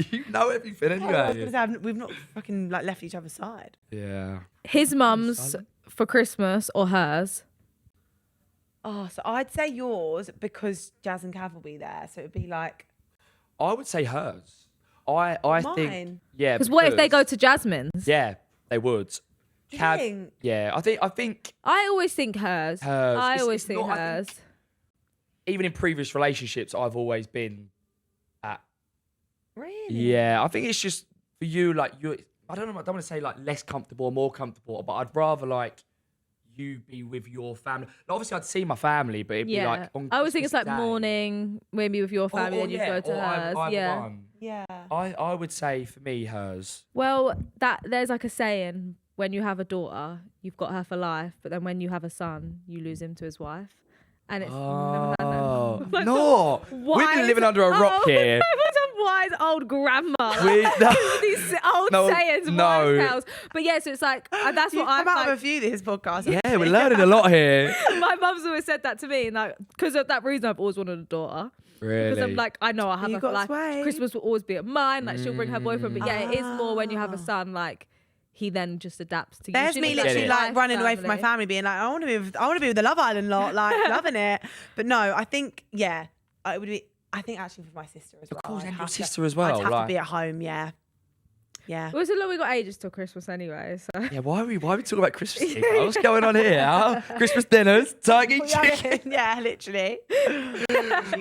You know everything I was gonna anyway. say, we've not fucking like left each other's side. Yeah. His mum's for Christmas or hers? Oh, so I'd say yours because Jazz and Cav will be there. So it'd be like I would say hers. I think mine. yeah. Because what if they go because- to Jasmine's? Yeah, they would. Do you think? Yeah, I think I always think hers. Hers. I It's- always it's think not- I hers. think- even in previous relationships, I've always been at. Really? Yeah, I think it's just for you, like you. I don't know. I don't want to say like less comfortable or more comfortable, but I'd rather like you be with your family. Like, obviously, I'd see my family, but it'd be Yeah. like on I always think it's like Christmas Day. morning, maybe with your family, and you'd go to hers. Either Yeah. one. Yeah. I would say for me hers. Well, there's like a saying: when you have a daughter, you've got her for life, but then when you have a son, you lose him to his wife. And it's never heard that. Oh Like, no! We've wise- been living under a rock here. Some wise old grandma. We- These old No, sayings, no. wise tales. But yeah, so it's like that's You've what come out I've of a few this podcast. Yeah, we're learning a lot here. my mum's always said that to me, and like because of that reason, I've always wanted a daughter. Really? Because I'm like, I know I have You her for got life. sway. Christmas will always be at mine. Like she'll bring her boyfriend, but yeah, it is more when you have a Ah. son. Like he then just adapts to you. There's She me doesn't literally have like a running away from my family. family, being like, I want to be with the Love Island lot, like loving it. But no, I think it would be. I think actually with my sister as well. Of course, I'd and your have to- sister as well. I'd have like- to be at home. Yeah. Yeah. Well, so long we got ages till Christmas anyway. So Yeah, why are we talking about Christmas dinner? What's going on here? Huh? Christmas dinners, turkey, chicken. Yeah, literally.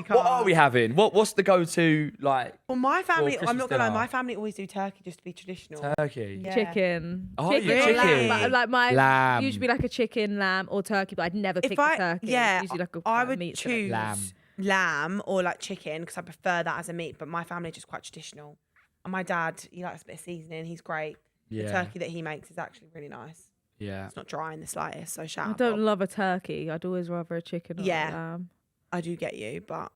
What are we having? What's the go-to like Well, my family. Christmas I'm not gonna lie. dinner? My family always do turkey just to be traditional. turkey? Yeah. chicken. Oh, chicken, yeah, or chicken. lamb. Like my Lamb. usually be like a chicken, lamb, or turkey, but I'd never pick the turkey. yeah, usually like a I would meat choose selection. lamb or like chicken because I prefer that as a meat. But my family are just quite traditional. And my dad, he likes a bit of seasoning. He's great. Yeah. The turkey that he makes is actually really nice. Yeah. It's not dry in the slightest. So shout I out. don't Bob. love a turkey. I'd always rather a chicken or Yeah. a lamb. I do get you, but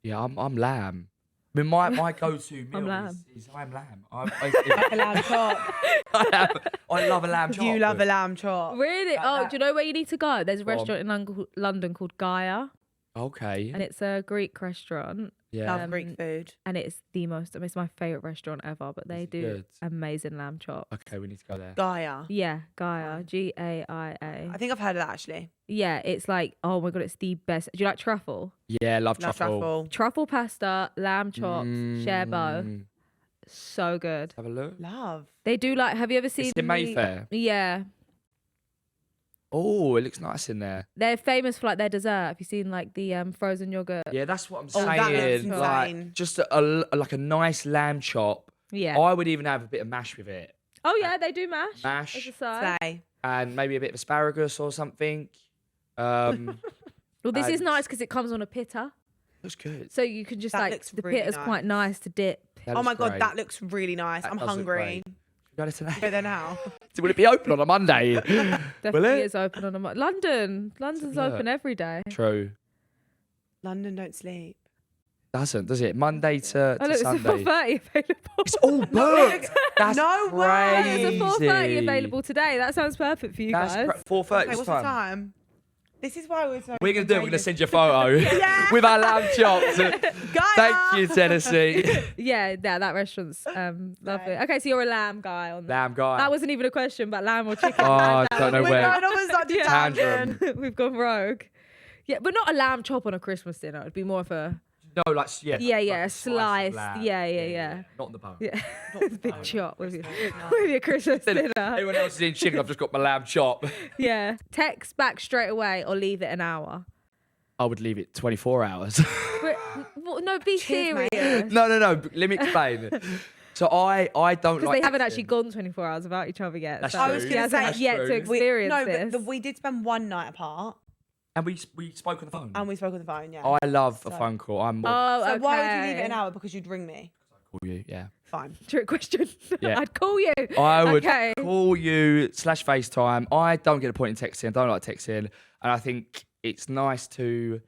Yeah, I'm lamb. I mean, my go-to meal I'm lamb. is I'm lamb. a lamb chop. I love a lamb chop. You love a lamb chop. Really? That- Do you know where you need to go? There's a Go on. restaurant in London called Gaia, Okay. and it's a Greek restaurant, Yeah. Love Greek food. and it's the most. I mean, it's my favorite restaurant ever. But they it do good? amazing lamb chops. Okay, we need to go there. Gaia. Yeah, Gaia, Gaia. I think I've heard of that actually. Yeah, it's like, oh my god, it's the best. Do you like truffle? Yeah, love Love truffle. truffle. Truffle pasta, lamb chops, sherbo, Mm. so good. Have a look. Love. They do like. Have you ever seen? It's in Mayfair. Yeah, Oh, it looks nice in there. they're famous for like their dessert. Have you seen like the frozen yogurt? Yeah, that's what I'm Oh, that looks saying. Like insane. just like a nice lamb chop. Yeah. I would even have a bit of mash with it, Oh yeah, they do mash. Mash. As a side. Slay. and maybe a bit of asparagus or something. Well, this is And- nice because it comes on a pitta, looks good. so you can just That like looks the really pitta's quite nice to dip. That Oh looks my god, great. that looks really nice. That I'm does look hungry. great. Go there today. Go there now. Will it be open on a Monday? Definitely it? is open on a London's look. open every day. True. London don't sleep. Does it? Monday to Oh look, it's a Sunday. 4:30 available. It's all booked. That's No way. crazy. There's a 4:30 available today. That sounds perfect for you That's guys. 4:30. Okay, what's the time? This is why we're so. We're gonna send you a photo Yeah. with our lamb chops. Gaia. Thank you, Tennessee. Yeah, that restaurant's lovely. Okay, so you're a lamb guy on that. Lamb guy. That wasn't even a question about lamb or chicken. Oh, I don't know We're where. going off on such a Yeah. tangent. We've gone rogue. Yeah, but not a lamb chop on a Christmas dinner. It'd be more of a No, like yeah. Yeah, like yeah, a slice. of lamb. Yeah. Not on the bone. yeah, Not it's a big bone. chop with your Christmas dinner. Anyone else is in chicken? I've just got my lamb chop. Yeah, text back straight away or leave it an hour. I would leave it 24 hours. But, no, be Cheers, mate. serious. no. Let me explain. So I don't Because like. they haven't actually gone 24 hours without each other yet. That's so true. I was he gonna hasn't say- That's yet true. to experience no, this. but we did spend one night apart And we spoke on the phone. and we spoke on the phone. Yeah. I love a So- phone call. I'm more Oh, so okay. why would you leave it an hour? Because you'd ring me. call you. Yeah. Fine. Trick question. Yeah. I'd call you. I would Okay. call you / FaceTime. I don't get a point in texting. I don't like texting, and I think it's nice to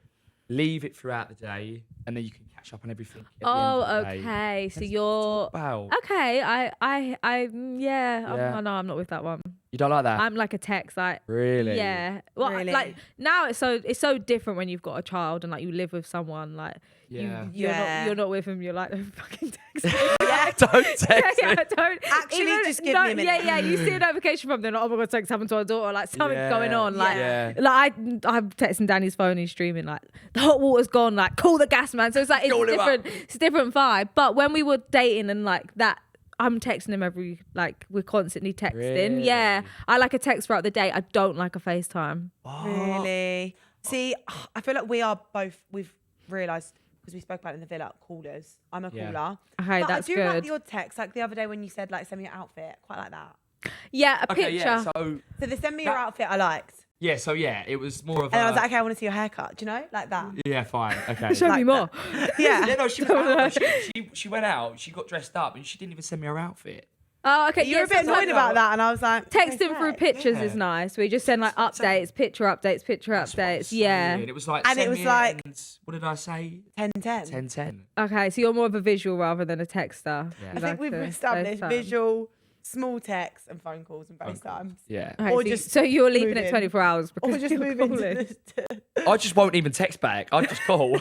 leave it throughout the day, and then you can catch up on everything. At the Oh, end of the day. okay. So Let's you're talk about. okay. Yeah. Yeah. I know I'm not with that one. You don't like that? I'm like a text, like Really? Yeah. Well, Really? like now it's so different when you've got a child and like you live with someone. Like Yeah. you're not with him. You're like fucking text. Don't text yeah, me. don't Actually, just give me a minute. Yeah. You see a notification from them, like, oh my god, something's happened to our daughter, like something's Yeah, going on. Like, yeah. like I'm texting Danny's phone, he's streaming, like the hot water's gone, like call the gas man. So it's like Call him up. it's a different vibe. But when we were dating and like that, I'm texting him we're constantly texting. Really? Yeah, I like a text throughout the day. I don't like a FaceTime. Really? See, I feel like we've realised, because we spoke about it in the villa, callers. I'm a Yeah. caller. Okay, But that's I do like good. the odd text. Like the other day when you said, like, send me your outfit. Quite like that. Yeah, a Okay, picture. yeah. So the send me your outfit I liked. It was more of And I was like, okay, I want to see your haircut. Do you know? Like that. yeah, fine, okay. Show me like more. Yeah. Yeah, no, she was out. She went out. She got dressed up, and she didn't even send me her outfit. Oh, okay. You're a bit sometimes annoyed about that. And I was like, Texting through pictures Yeah. is nice. We just send like updates, picture updates. That's what I'm Yeah. saying. It was like, And it send was me like- and what did I say? 10-10. 10-10. Okay, so you're more of a visual rather than a texter. Yeah. You I like think we've to established FaceTime. visual, small texts and phone calls and Phone calls. FaceTimes. Yeah. Okay, Or so, just so you're leaving move it in. 24 hours because Or just you're move calling. into I just won't even text back. I just call.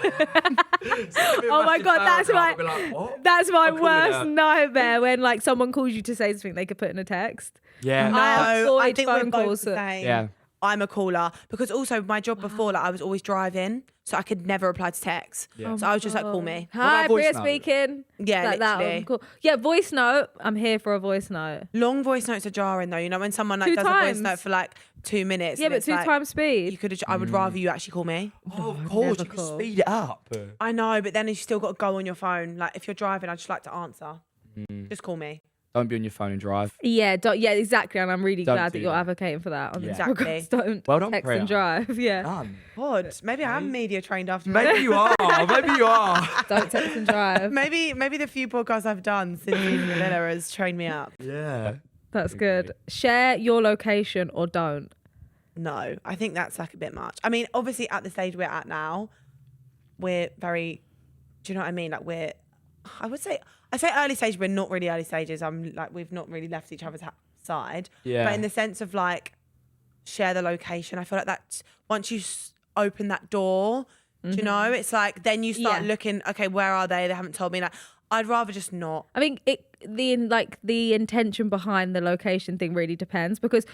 Oh my God, that's right. my- Like, what? That's my I'm calling worst her. nightmare when like someone calls you to say something they could put in a text. Yeah. No. I avoid think we're phone both calls. the same. Yeah. I'm a caller because also my job before, like I was always driving, so I could never reply to texts. Yeah. So I was just like, call me. Hi, about voice Bria note? speaking. Yeah, like that. literally. Cool. Yeah, voice note. I'm here for a voice note. Long voice notes are jarring though. You know when someone like Two does a voice times. note for like 2 minutes. Yeah, and but it's 2 like, times speed. You could. I would rather you actually call me. Oh, of course. never You can call. speed it up. I know, but then you still got to go on your phone. Like if you're driving, I just like to answer. Just call me. Don't be on your phone and drive. Yeah, yeah, exactly. And I'm really Don't glad do that you're that. advocating for that. On Yeah. this Exactly. podcast. Don't Well done, text Priya. and drive. Yeah, Done. God, maybe I am media trained after. Maybe you are. Maybe you are. don't text and drive. Maybe the few podcasts I've done since leaving the villa has trained me up. Yeah. That's Agree. good. Share your location or don't. No, I think that's like a bit much. I mean, obviously at the stage we're at now, we're very, do you know what I mean? Like I say early stage, we're not really early stages. I'm like, we've not really left each other's side. Yeah. But in the sense of like, share the location, I feel like that once you open that door, do you know, it's like, then you start Yeah. looking, okay, where are they? They haven't told me. Like, I'd rather just not. I think the intention behind the location thing really depends, because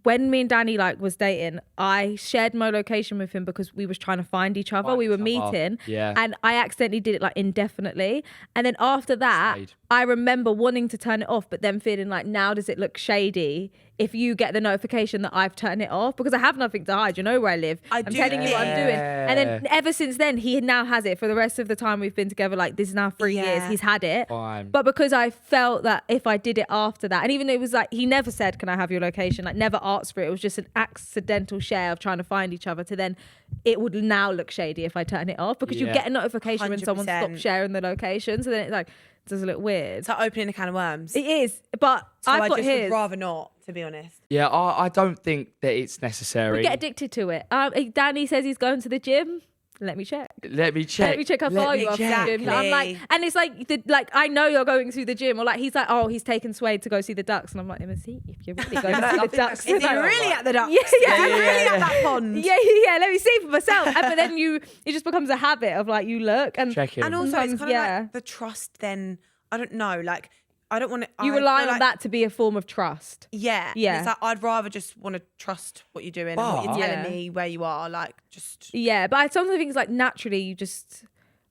when me and Danny like was dating, I shared my location with him because we was trying to find each other. Find We were each other. meeting, Yeah. and I accidentally did it like indefinitely. And then after that, Shade. I remember wanting to turn it off, but then feeling like, now does it look shady if you get the notification that I've turned it off? Because I have nothing to hide. You know where I live. I'm do telling you what I'm doing. And then Yeah. ever since then, he now has it for the rest of the time we've been together. Like this is now 3 years. Yeah. He's had it. Fine. But because I felt that if I did it after that, and even it was like, he never said, can I have your location? Like never asked for it. It was just an accidental share of trying to find each other, to then it would now look shady if I turn it off, because you Yeah. get a notification when someone 100%. stops sharing the location. So then it's like, does it look weird? It's like opening a can of worms. It is, but So I've I got just his. would rather not, to be honest. Yeah, I don't think that it's necessary. We get addicted to it. Danny says he's going to the gym. Let me check. Let me check. Let me check how far you are from the check. gym. I'm like, and it's like, I know you're going to the gym, or like he's like, oh, he's taken Suede to go see the ducks, and I'm like, let me see if you're really going to see the ducks. Is he Like- really at the ducks? Yeah, yeah, Is he yeah, really yeah. at that pond? Yeah. Let me see for myself. But then it just becomes a habit of like, you look and Check him. And also, it's Sometimes, kind of yeah. like the trust. Then I don't know. Like I don't want to. you rely on that to be a form of trust. Yeah, Yeah. It's like I'd rather just want to trust what you're doing and what you're But- telling Yeah. me, where you are. Like just Yeah, but I sometimes think it's like naturally you just,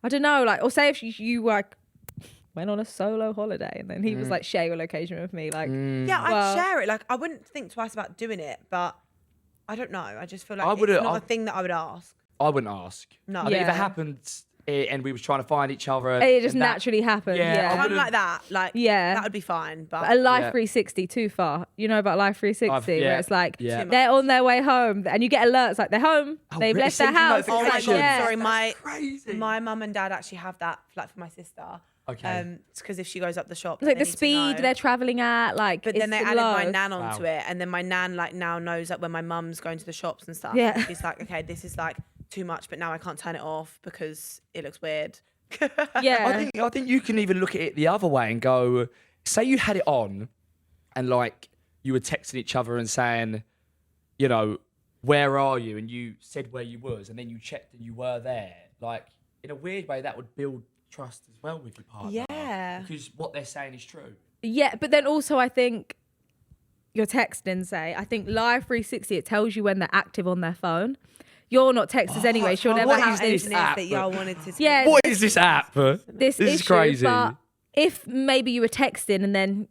I don't know, like, or say if you like went on a solo holiday and then he was like, share your location with me, like, yeah, I'd Well- share it. Like I wouldn't think twice about doing it, but I don't know. I just feel like I it's would've- not I- a thing that I would ask. I wouldn't ask. No. I think if Yeah. it happened and we was trying to find each other, it just and that- naturally happened. Yeah, Yeah. I Something would've- like that. Like Yeah. that would be fine. But A Life Yeah. 360 too far. You know about Life 360, yeah, where it's like yeah. they're on their way home and you get alerts like they're home, Oh, they've really? left their Send you house. oh my It's like, god, yeah. sorry, Crazy. my mum and dad actually have that, like for my sister. Okay. It's because if she goes up the shop, It's like they the need to speed know. they're traveling at, like. But then they it's added my low. nan onto Wow. it, and then my nan like now knows that when my mum's going to the shops and stuff, Yeah. she's like, okay, this is like too much, but now I can't turn it off because it looks weird. Yeah. I think you can even look at it the other way and go, say you had it on, and like you were texting each other and saying, you know, where are you? And you said where you was, and then you checked and you were there. Like, in a weird way, that would build trust as well with your partner. Yeah. Because what they're saying is true. Yeah, but then also I think you're texting, say, I think Live 360, it tells you when they're active on their phone. You're not texters anyway. She'll never what have is this. this app? that y'all wanted to speak. Yeah. What is this app? This is issue, crazy. But if maybe you were texting and then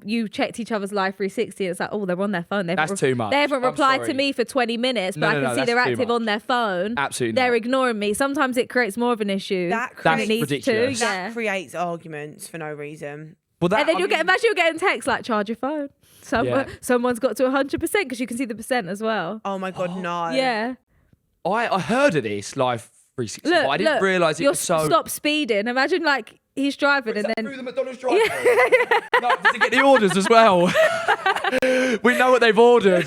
you checked each other's Live 360, and it's like, oh, they're on their phone. That's too much. They haven't I'm replied to sorry. me for 20 minutes, but No, I no, can no, see they're that's too active much. on their phone. Absolutely They're not. ignoring me. Sometimes it creates more of an issue. That than That's it needs ridiculous. to. That Yeah. creates arguments for no reason. Well, that, And then I mean, imagine you're getting texts like, charge your phone. Someone's got to 100% because you can see the percent as well. Oh my God, no. Yeah. I heard of this Live 360, Look, but I didn't realise it you're was so... Stop speeding. Imagine like he's driving Is and that then through the McDonald's drive-thru? No, to get the orders as well. We know what they've ordered.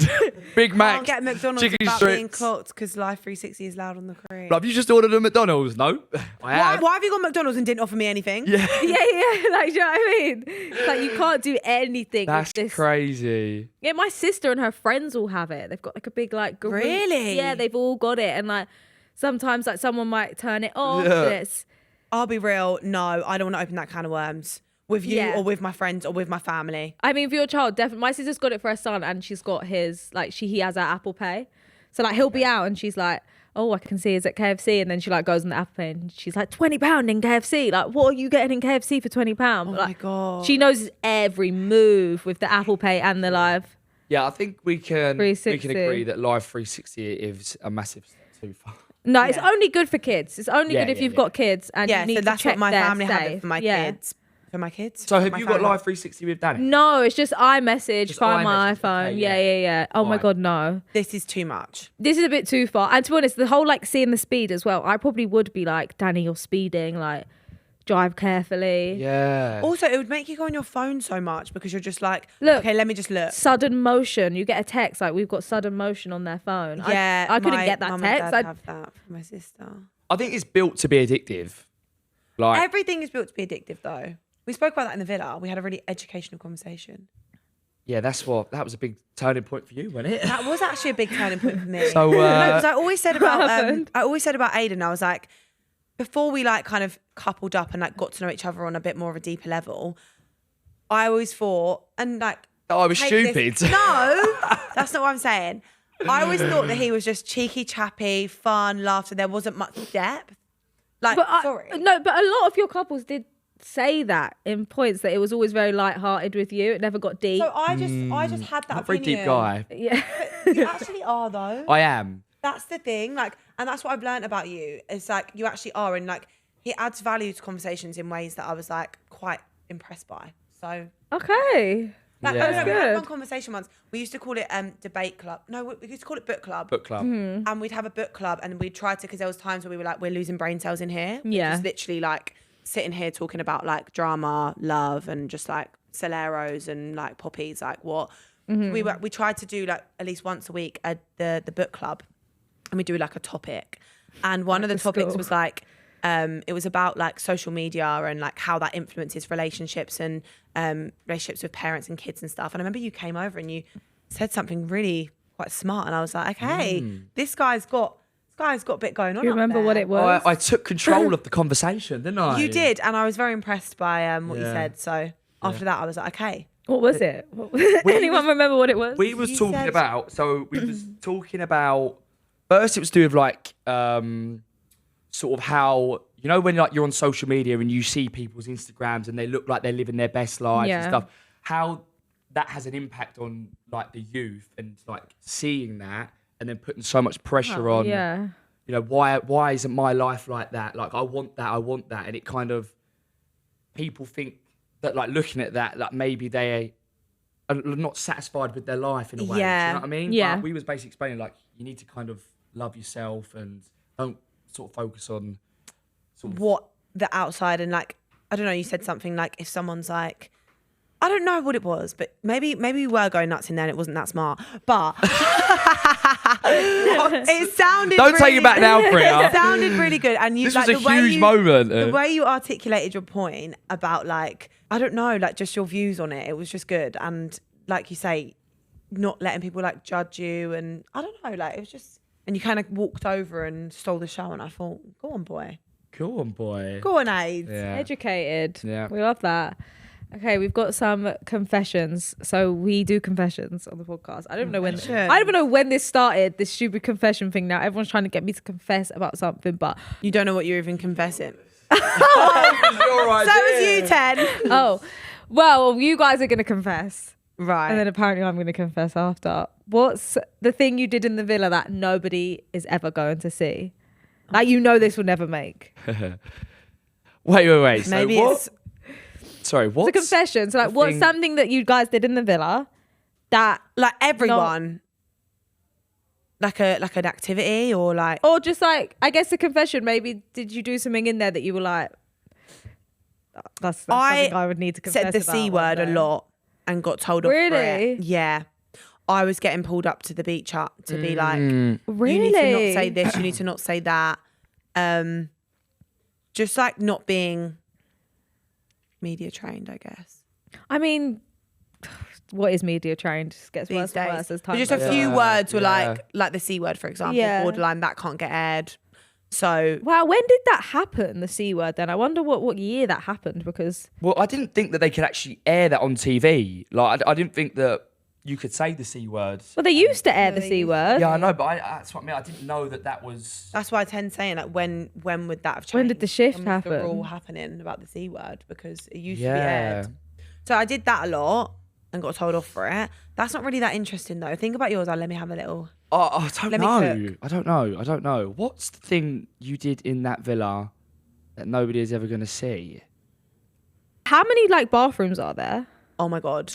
Big Mac, Can't get McDonald's chicken without being strips. clocked because Live 360 is loud on the screen. Have you just ordered a McDonald's? No, I have. Why have you got McDonald's and didn't offer me anything? Yeah, yeah, like, do you know what I mean? It's like you can't do anything that's with this. crazy. Yeah, my sister and her friends all have it. They've got like a big like group. Really? Yeah, they've all got it, and like sometimes like someone might turn it off. Yeah. and it's I'll be real. No, I don't want to open that can of worms with you Yeah. or with my friends or with my family. I mean, for your child, definitely. My sister's got it for her son, and she's got his he has her Apple Pay. So like he'll be out, and she's like, "Oh, I can see he's at KFC," and then she like goes on the Apple Pay, and she's like, £20 in KFC. Like, what are you getting in KFC for £20? Oh Like, my God. she knows every move with the Apple Pay and the Live. Yeah, I think we can 360. agree that Live 360 is a massive step too far. No, it's Yeah. only good for kids. It's only Yeah, good if yeah, you've yeah. got kids and Yeah, you need so to that's check what my they're family have it safe. for my Yeah. kids. For my kids. So have My you got family. Live 360 with Danny? No, it's just iMessage, Just find my iMessage, iPhone. okay, yeah, yeah. yeah. Oh my Fine. God, no. This is too much. This is a bit too far. And to be honest, the whole like seeing the speed as well, I probably would be like, Danny, you're speeding, like drive carefully. Yeah. Also, it would make you go on your phone so much because you're just like, Look. okay, let me just look. Sudden motion. You get a text like we've got sudden motion on their phone. Yeah, I couldn't my get that mum text. And Dad I'd- have that from my sister. I think it's built to be addictive. Like, Everything is built to be addictive, though. We spoke about that in the villa. We had a really educational conversation. yeah, that was a big turning point for you, wasn't it? That was actually a big turning point for me. So, No, 'cause I always said about happened? Aiden. I was like, before we like kind of coupled up and like got to know each other on a bit more of a deeper level, I always thought and like Oh, I was take this- stupid. No, that's not what I'm saying. I always thought that he was just cheeky, chappy, fun, laughter. There wasn't much depth. Like, But sorry. no, but a lot of your couples did say that in points that it was always very light-hearted with you. It never got deep. So I just had that Not a very opinion. deep guy. yeah. You actually are though. I am. That's the thing. Like, and that's what I've learned about you. It's like you actually are, and like he adds value to conversations in ways that I was like quite impressed by. So Okay. like, Yeah. I don't know, we had Good. one conversation once. We used to call it debate club. No, we used to call it book club. Book club. And we'd have a book club, and we'd try to because there was times where we were like, we're losing brain cells in here. We're Yeah. just literally like sitting here talking about like drama, love, and just like Celeros and like poppies. Like what we tried to do like at least once a week at the book club, and we do like a topic. And one of the Like a topics school. was like it was about like social media and like how that influences relationships and relationships with parents and kids and stuff. And I remember you came over and you said something really quite smart, and I was like, okay, this guy's got a bit going on. You up remember what there. it was? I took control of the conversation, didn't I? You did, and I was very impressed by what you Yeah. said. So after that, I was like, okay. What was it? Anyone remember what it was? We was You talking said- about. So we was talking about. First, it was to do with like sort of how when like you're on social media and you see people's Instagrams and they look like they're living their best lives and Yeah. stuff. How that has an impact on like the youth and like seeing that and then putting so much pressure on. Yeah. Why isn't my life like that? Like I want that, and it kind of people think that like looking at that, like maybe they are not satisfied with their life in a way. Yeah. Do you know what I mean? Yeah. But we was basically explaining like you need to kind of love yourself and don't sort of focus on sort of What the outside and like I don't know. You said something like if someone's like. I don't know what it was, but maybe we were going nuts in there and it wasn't that smart. But it sounded Don't take it back now, Priya. It sounded really good. And you This like was a the way huge you- moment. The way you articulated your point about like, I don't know, like just your views on it, it was just good. And like you say, not letting people like judge you, and I don't know, like it was just, and you kind of walked over and stole the show, and I thought, go on, boy, Go on, boy. go on, AIDS. Yeah. Educated. Yeah. We love that. Okay, we've got some confessions. So we do confessions on the podcast. I don't know when. Confessions. I don't even know when this started. This stupid confession thing. Now everyone's trying to get me to confess about something, but You don't know what you're even confessing. Your So was idea. you, Ten. oh, well, you guys are gonna confess, Right. and then apparently I'm gonna confess after. What's the thing you did in the villa that nobody is ever going to see? Like this will never make. Wait. Maybe so what? it's Sorry, what? It's a confession. So like, the what's thing- something that you guys did in the villa that, like everyone, like an activity or like. or just like, I guess a confession. Maybe did you do something in there that you were like, that's something I would need to confess Said the about C one word a day." lot and got told off for Really? it. Yeah. I was getting pulled up to the beach hut to be like, Really? you need to not say this, you need to not say that. Just like not being media trained, I guess. I mean, what is media trained? Just gets These worse and days. worse as But time just a goes few on. words were Yeah. like the C word, for example, Yeah. borderline, that can't get aired. So Wow, when did that happen? The C word. Then I wonder what year that happened, because Well, I didn't think that they could actually air that on TV. Like, I didn't think that you could say the C word. they used to air the C word. Yeah, I know, but that's what I mean. I didn't know that was. that's why I tend to saying like when would that have changed? When did the shift When was the happen? rule happening about the C word, because it used to be Yeah. aired. So I did that a lot and got told off for it. That's not really that interesting though. Think about yours. Let me have a little. I don't Let me know. cook. I don't know. What's the thing you did in that villa that nobody is ever going to see? How many like bathrooms are there? Oh my god.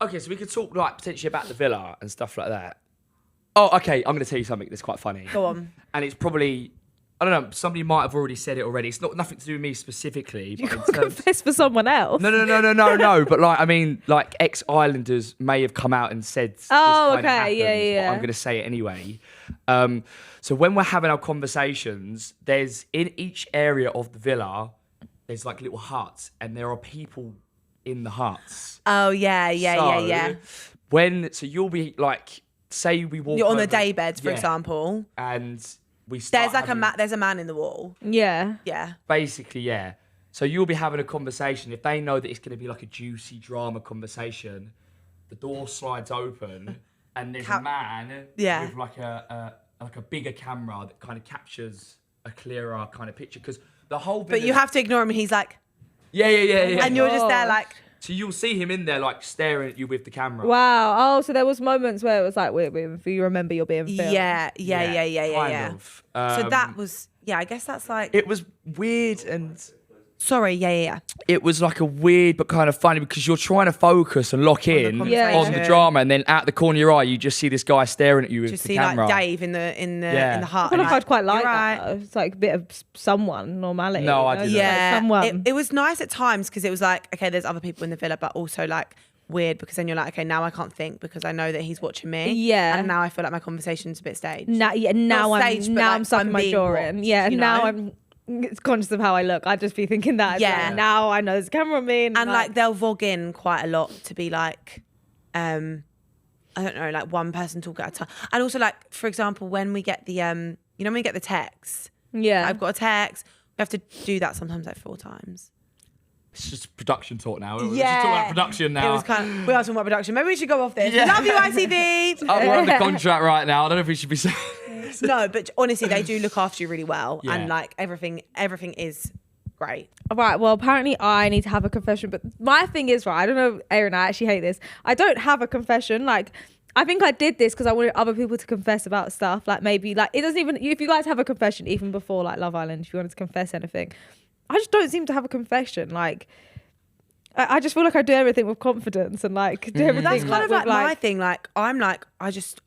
Okay, so we could talk like potentially about the villa and stuff like that. Oh, okay. I'm going to tell you something that's quite funny. Go on. And it's probably, I don't know, somebody might have already said it already. It's not nothing to do with me specifically. You But in can't terms, confess for someone else. no. But like, I mean, like ex-Islanders may have come out and said. this Oh, kind of okay, yeah, happened, yeah. But I'm going to say it anyway. So when we're having our conversations, there's in each area of the villa, there's like little huts, and there are people in the huts. Oh yeah. So you'll be like, say we walk. You're on the over- day beds, for Yeah. example. and we start. There's like having- there's a man in the wall. Yeah. Yeah. Basically, yeah. So you'll be having a conversation. If they know that it's going to be like a juicy drama conversation, the door slides open and there's a man Yeah. with like a bigger camera that kind of captures a clearer kind of picture, because the whole. But you have to ignore him. And he's like, Yeah. and you're just there gosh. like. So you'll see him in there like staring at you with the camera. Wow. Oh, so there was moments where it was like, wait, if you remember you're being filmed. Yeah. Kind of. So that was I guess that's like. It was weird and. Sorry. Yeah. It was like a weird but kind of funny, because you're trying to focus and lock in Yeah. on the drama, and then out the corner of your eye you just see this guy staring at you with Just the see camera. like Dave in the Yeah. hut. I feel like and I'd quite like "You're that. right." Though. It's like a bit of someone, normality. No, I you know? didn't. Like Yeah, someone. it was nice at times because it was like, okay, there's other people in the villa, but also like weird because then you're like, okay, now I can't think because I know that he's watching me. Yeah. and now I feel like my conversation's a bit staged. now Not I'm staged, but, I'm like, sucking I'm my being jaw in. watched, Yeah, you now know? I'm conscious of how I look. I'd just be thinking that. Yeah. Like, now I know there's a camera on me, and like they'll vlog in quite a lot to be like, I don't know, like one person talk at a time. And also like, for example, when we get the, when we get the text, yeah, I've got a text, we have to do that sometimes like 4 times. It's just production talk now. We're just Yeah. talking about production now. It was kind of, we are talking about production. Maybe we should go off this. Yeah. Love you, ITV. We're under contract right now. I don't know if we should be saying. No, but honestly, they do look after you really well, Yeah. and like everything is great. Right, well, apparently I need to have a confession, but my thing is, right, I don't know, Aaron, I actually hate this. I don't have a confession. Like, I think I did this because I wanted other people to confess about stuff. Like, maybe, like, it doesn't even, if you guys have a confession, even before, like, Love Island, if you wanted to confess anything, I just don't seem to have a confession. Like, I just feel like I do everything with confidence and, like, do everything. That's kind of with, like my thing. Like, I'm like,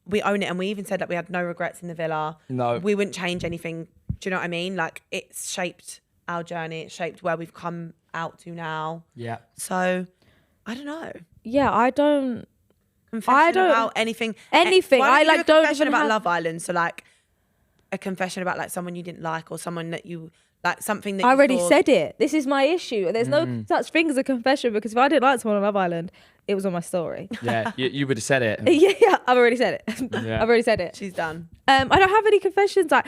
we own it, and we even said that we had no regrets in the villa. No. We wouldn't change anything. Do you know what I mean? Like, it's shaped our journey. It's shaped where we've come out to now. Yeah. So, I don't know. Yeah, I don't. Confession don't- about anything. Anything. Why I, don't you like, do a don't confession even about have- Love Island. So like a confession about like someone you didn't like or someone that you Like something that I you already thought- said it. This is my issue. There's no such thing as a confession, because if I didn't like someone on Love Island, it was on my story. Yeah, you would have said it. yeah, I've already said it. Yeah. I've already said it. She's done. I don't have any confessions. Like,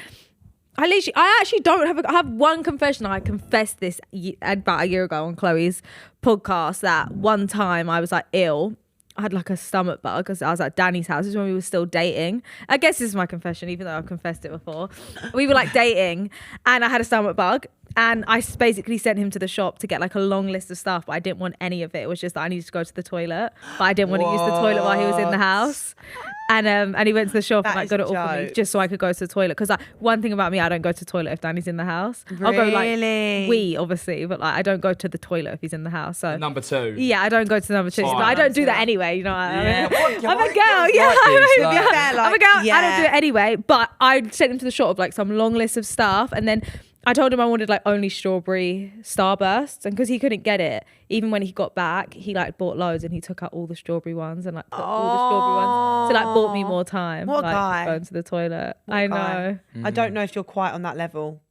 I actually don't have. I have one confession. I confessed this about a year ago on Chloe's podcast. That one time I was like ill. I had like a stomach bug because I was at Danny's house. This is when we were still dating. I guess this is my confession, even though I've confessed it before. We were like dating, and I had a stomach bug. And I basically sent him to the shop to get like a long list of stuff, but I didn't want any of it. It was just that I needed to go to the toilet, but I didn't want to use the toilet while he was in the house. And he went to the shop and like got it all for me just so I could go to the toilet. Because like one thing about me, I don't go to the toilet if Danny's in the house. Really? I'll go like obviously, but like I don't go to the toilet if he's in the house. So Number 2. yeah, I don't go to number 2. Fine. But I don't do that anyway. You know what I mean? what? I'm a girl. Yeah, I'm a girl. I don't do yeah. it anyway. But I sent him to the shop of like some long list of stuff, and then I told him I wanted like only strawberry Starbursts, and because he couldn't get it, even when he got back, he like bought loads and he took out all the strawberry ones and like put all the strawberry ones. So like bought me more time. What a like, guy. going to the toilet. What a I guy. know. I don't know if you're quite on that level.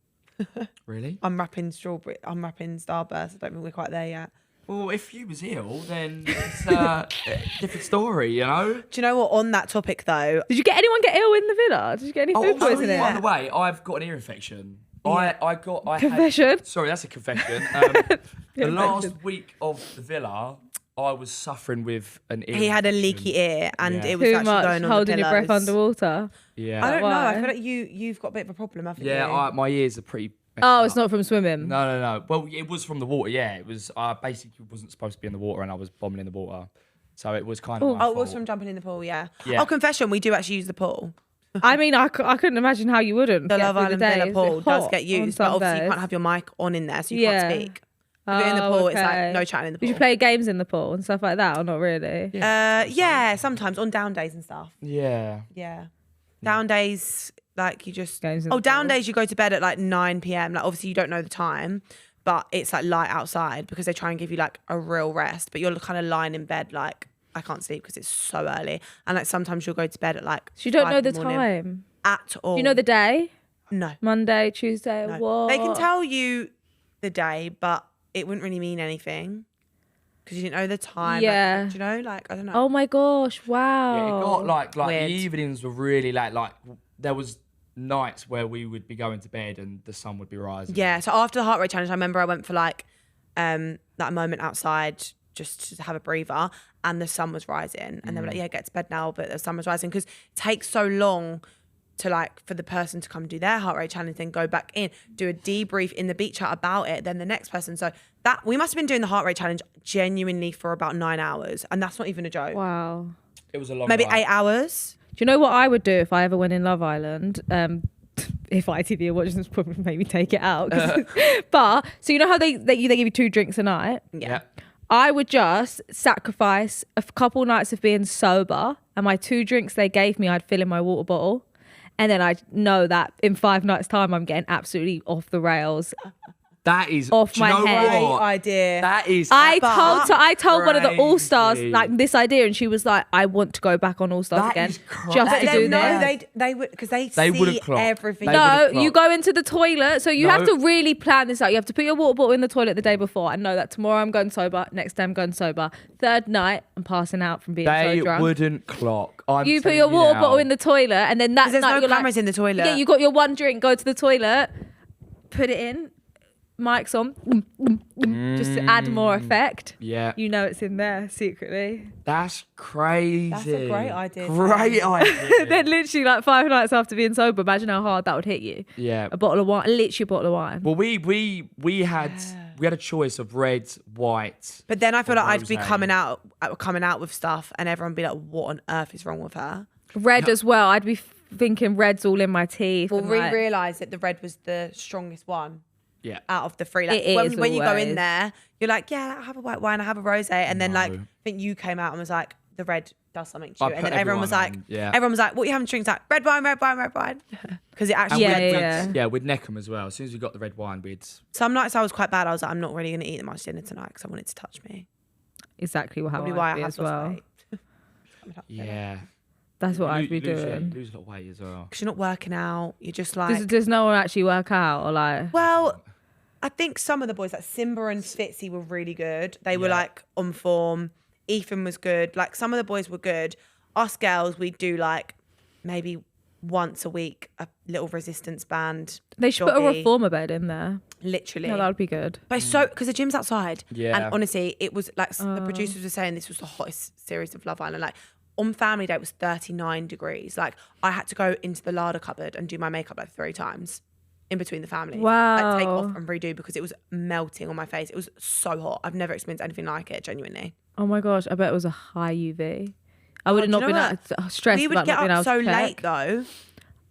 Really? I'm wrapping Starburst. I don't think we're quite there yet. Well, if you was ill, then it's a different story, you know? Do you know what? On that topic though, Did anyone get ill in the villa? Did you get any food poisoning? By the way, I've got an ear infection. I Confession? Sorry, that's a confession. The last week of the villa, I was suffering with an ear he had a infection. leaky ear, and Yeah. it was Too actually much going on holding the your breath pillows. underwater. Yeah. I don't know. Why? I feel like you've got a bit of a problem, haven't you? Yeah, my ears are pretty. Oh, it's not from swimming. No. Well, it was from the water. Yeah, it was. I basically wasn't supposed to be in the water, and I was bombing in the water, so it was kind of. My Oh, it was fault. from jumping in the pool. Yeah. Yeah. Oh, confession. We do actually use the pool. I mean, I couldn't imagine how you wouldn't. The get Love through Island day. Villa Is pool it does hot get on used, but some obviously you days? can't have your mic on in there, so you Yeah. can't speak. If you're in the pool, it's okay. like no chatting in the pool. Did you play games in the pool and stuff like that, or not really? Yeah, sometimes on down days and stuff. Yeah. Yeah. Down days, like you just. Games in Oh, the down pool. days you go to bed at like 9 p.m. Like obviously you don't know the time, but it's like light outside because they try and give you like a real rest. But you're kind of lying in bed like I can't sleep because it's so early. And like sometimes you'll go to bed at like. So you don't 5 know in the morning time. at all. Do you know the day? No. Monday, Tuesday, No. what? They can tell you the day, but it wouldn't really mean anything because you didn't know the time. Yeah. Like, do you know? Like I don't know. Oh my gosh! Wow. Yeah, it got like Weird. the evenings were really late. Like there was nights where we would be going to bed and the sun would be rising. Yeah. So after the heart rate challenge, I remember I went for like that moment outside just to have a breather, and the sun was rising, and they were like, "Yeah, get to bed now," but the sun was rising because it takes so long to like for the person to come do their heart rate challenge, then go back in, do a debrief in the beach chat about it, then the next person. So that we must have been doing the heart rate challenge genuinely for about 9 hours, and that's not even a joke. Wow. It was a long Maybe night. 8 hours. Do you know what I would do if I ever went in Love Island? If ITV are watching this, probably make me take it out. But so you know how they give you 2 drinks a night. Yeah. I would just sacrifice a couple nights of being sober, and my 2 drinks they gave me, I'd fill in my water bottle, and then I know that in 5 nights' time I'm getting absolutely off the rails. That is Off do you my know head. Great what? idea. That is. I told one of the All Stars crazy. like this idea, and she was like, "I want to go back on All Stars That again is cra- just that to is do no, this." they would because they They would've see clocked. everything. They No, would've you clocked. go into the toilet, so you have No. to really plan this out. You have to put your water bottle in the toilet the day before and know that tomorrow I'm going sober, next day I'm going sober, third night I'm passing out from being They so drunk. wouldn't clock. I'm You put telling your water now. bottle in the toilet, and then that There's night no you're cameras like, in the toilet. yeah, you got your one drink, go to the toilet, put it in, mics on, just to add more effect. Yeah. You know it's in there secretly. That's crazy. That's a great idea, Great idea. Then literally like 5 nights after being sober, imagine how hard that would hit you. Yeah. A bottle of wine, literally a bottle of wine. Well, we had a choice of red, white. But then I feel Or like I'd be rosé. coming out with stuff, and everyone be like, "What on earth is wrong with her?" Red as well. I'd be thinking red's all in my teeth. Well, and we like- realised that the red was the strongest one Yeah. out of the 3. Like, It is when you go in always. there, you're like, "Yeah, I have a white wine, I have a rosé," and then like No. I think you came out and was like, "The red does something to I you," and put then everyone was everyone like, on, yeah. "Everyone was like, what are you having drinks?" Like red wine, because it actually Yeah, went- yeah. Yeah, we'd neck 'em as well. As soon as we got the red wine, we'd. Some nights I was quite bad. I was like, I'm not really going to eat that much dinner tonight because I want it to touch me. Exactly what Probably happened why I be have as lost well. weight. Yeah. That's what I'd You be doing. lose a lot of weight as well. Because you're not working out. You're just like, Does no one actually work out or like? well, I think some of the boys, like Simba and Fitzy, were really good. They were like on form. Ethan was good. Like some of the boys were good. Us girls, we do like maybe once a week a little resistance band. They should put a reformer bed in there. Literally. Yeah, that would be good. But it's so, because the gym's outside. Yeah. And honestly, it was like the producers were saying this was the hottest series of Love Island. Like on family day, it was 39 degrees. Like I had to go into the larder cupboard and do my makeup like 3 times in between the families. Wow. Like take off and redo because it was melting on my face. It was so hot. I've never experienced anything like it, genuinely. Oh my gosh, I bet it was a high UV. I would have not been stressed. We would about get not being up able so to check. late though.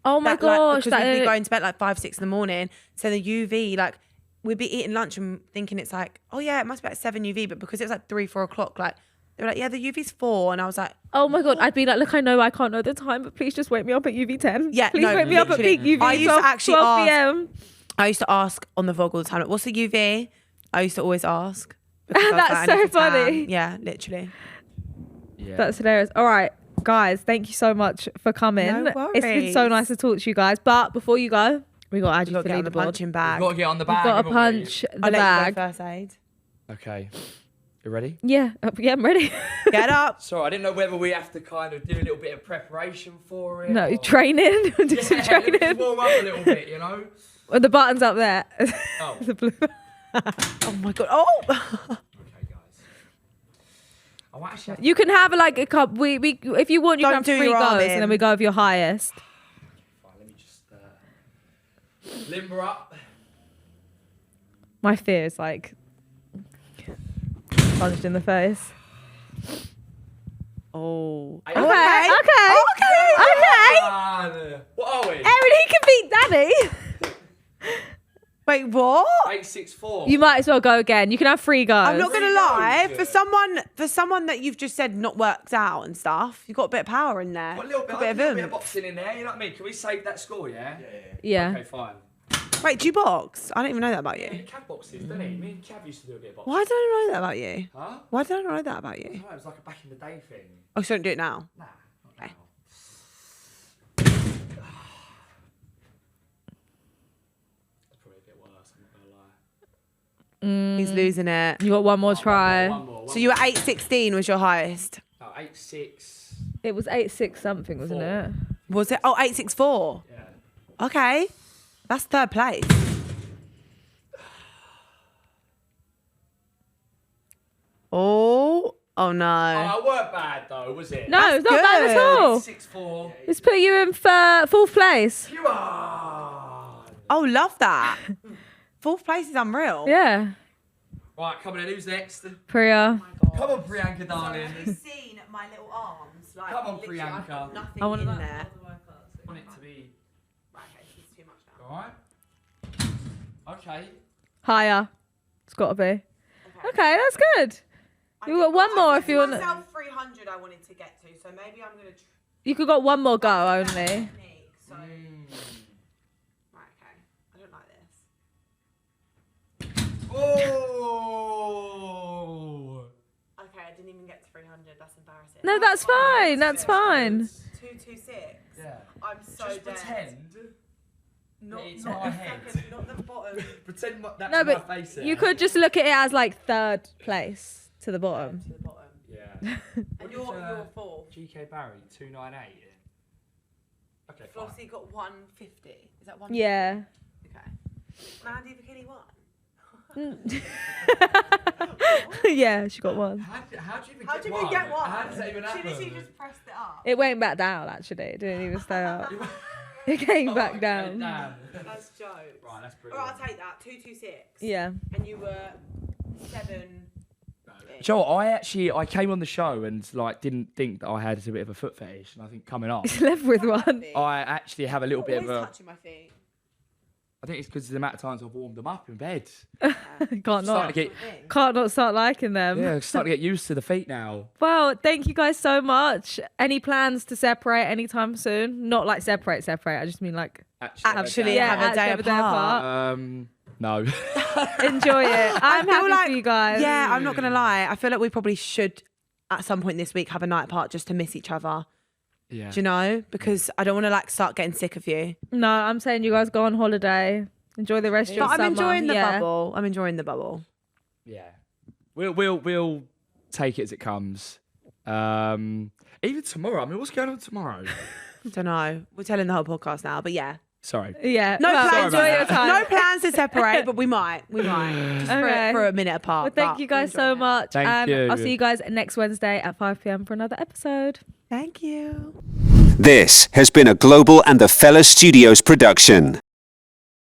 Oh my gosh, because we'd be going to bed like 5, 6 in the morning. So the UV, like we'd be eating lunch and thinking it's like, oh yeah, it must be like 7 UV, but because it was like 3, 4 o'clock, like they were like, yeah, the UV's 4, and I was like, oh my god, I'd be like, look, I know I can't know the time, but please just wake me up at UV 10. Yeah, please no, wake me up at literally. peak UV. I used to actually 12 p.m. I used to ask on the vlog all the time, like, what's the UV? I used to always ask. because I was That's like, I so need to tan. funny. Yeah, literally. Yeah. That's hilarious. All right, guys, thank you so much for coming. No It's been so worries. nice to talk to you guys. But before you go, we got to add You you got to to get on the leaderboard. punching bag. We've got to get on the We've bag. got to haven't we? punch the I'll let bag. you go first aid. Okay. You ready? Yeah, yeah, I'm ready. Get up. Sorry, I didn't know whether we have to kind of do a little bit of preparation for it. No, or... training. Do some Yeah, training. let's warm up a little bit, you know? Well, the button's up there. Oh. The blue. Oh my god. Oh. Okay, guys. Oh, actually, You can have like a cup. We if you want, you Don't can have do 3 your arm goes, in. and then we go with your highest. fine, let me just limber up. My fear is like punched in the face. Oh. Okay. Okay. What are we? Aaron, he can beat Danny. Wait, what? 864. You might as well go again. You can have 3 goes. I'm not gonna Three lie. goes. For someone that you've just said not worked out and stuff, you've got a bit of power in there. Got a little bit, Got a of oomph. boxing in there, you know what I mean? Can we save that score, yeah? Yeah. Okay, fine. Wait, do you box? I don't even know that about Yeah, you. Cav boxes, doesn't he? Me and Cav used to do a bit of boxing. Why don't I know that about you? Huh? Why don't I know that about you? No, it was like a back in the day thing. Oh, so don't do it now. Nah, not Okay. now. That's probably a bit worse, I'm not gonna lie. He's losing it. You got one more try. One more. So you were 816 was your highest. No, 8-6. It was 8-6 something, wasn't 4. it? Was it? Oh, 864. Yeah. Okay. That's 3rd place. Oh no. I weren't bad though, was it? No, That's it's not bad at good. all. 6-4. It's put you in 4th place. You are. Oh, love that. 4th place is unreal. Yeah. Right, come on, who's next? Priya. Come on, Priyanka, darling. seen my little arms? Like, Come on, literally, Priyanka. I've got nothing I want in that. there. I want it to be. Okay, it's too much now. Alright. Okay. Higher. It's got to be. Okay, that's good. You got one more if you want. Myself 300 I wanted to get to, so maybe I'm gonna. You could got one more go only. So. Mm. Right, okay. I don't like this. Oh. Okay, I didn't even get to 300. That's embarrassing. No, that's fine. That's fine. 226. Yeah. I'm so Just dead. pretend. Not, it's not my the head. second, not the bottom. Pretend that's No, my but face. There. you could just look at it as like 3rd place to the bottom. To the bottom. Yeah. And you're 4th. GK Barry 298. Okay, fine. Flossie got 150. Is that 150? Yeah. Okay. Mandy Bikini won. Yeah, she got one. How do you even How get did one? we get one? How does that even happen? She literally just pressed it up. It went back down actually. It didn't even stay up. It came back down. That's jokes. Right, that's All brilliant. right, I'll take that. 226. Yeah. And you were 7. Joel, I came on the show and like didn't think that I had a bit of a foot fetish, and I think coming up, Left with one. I actually have a little bit of Always a. touching my feet. I think it's because of the amount of times I've warmed them up in bed. Can't Starting not. to get, Can't not start liking them. yeah, starting to get used to the feet now. Well, thank you guys so much. Any plans to separate anytime soon? Not like separate. I just mean like Actually yeah, have a day actually apart. No. enjoy it. I'm feel happy like- for you guys. Yeah, I'm not going to lie. I feel like we probably should, at some point this week, have a night apart just to miss each other. Yeah. Do you know? Because I don't want to like start getting sick of you. No, I'm saying you guys go on holiday. Enjoy the rest of your But summer. I'm enjoying the Yeah. bubble. I'm enjoying the bubble. Yeah, we'll take it as it comes. Even tomorrow. I mean, what's going on tomorrow? I don't know. We're telling the whole podcast now, but yeah. Sorry. Yeah. No well, plans. enjoy your time. No plans to separate, but we might. Just Okay. for a minute apart. Well, thank but you guys we'll so enjoy it. much. Thank and you. I'll see you guys next Wednesday at 5 p.m. for another episode. Thank you. This has been a Global and the Fella Studios production.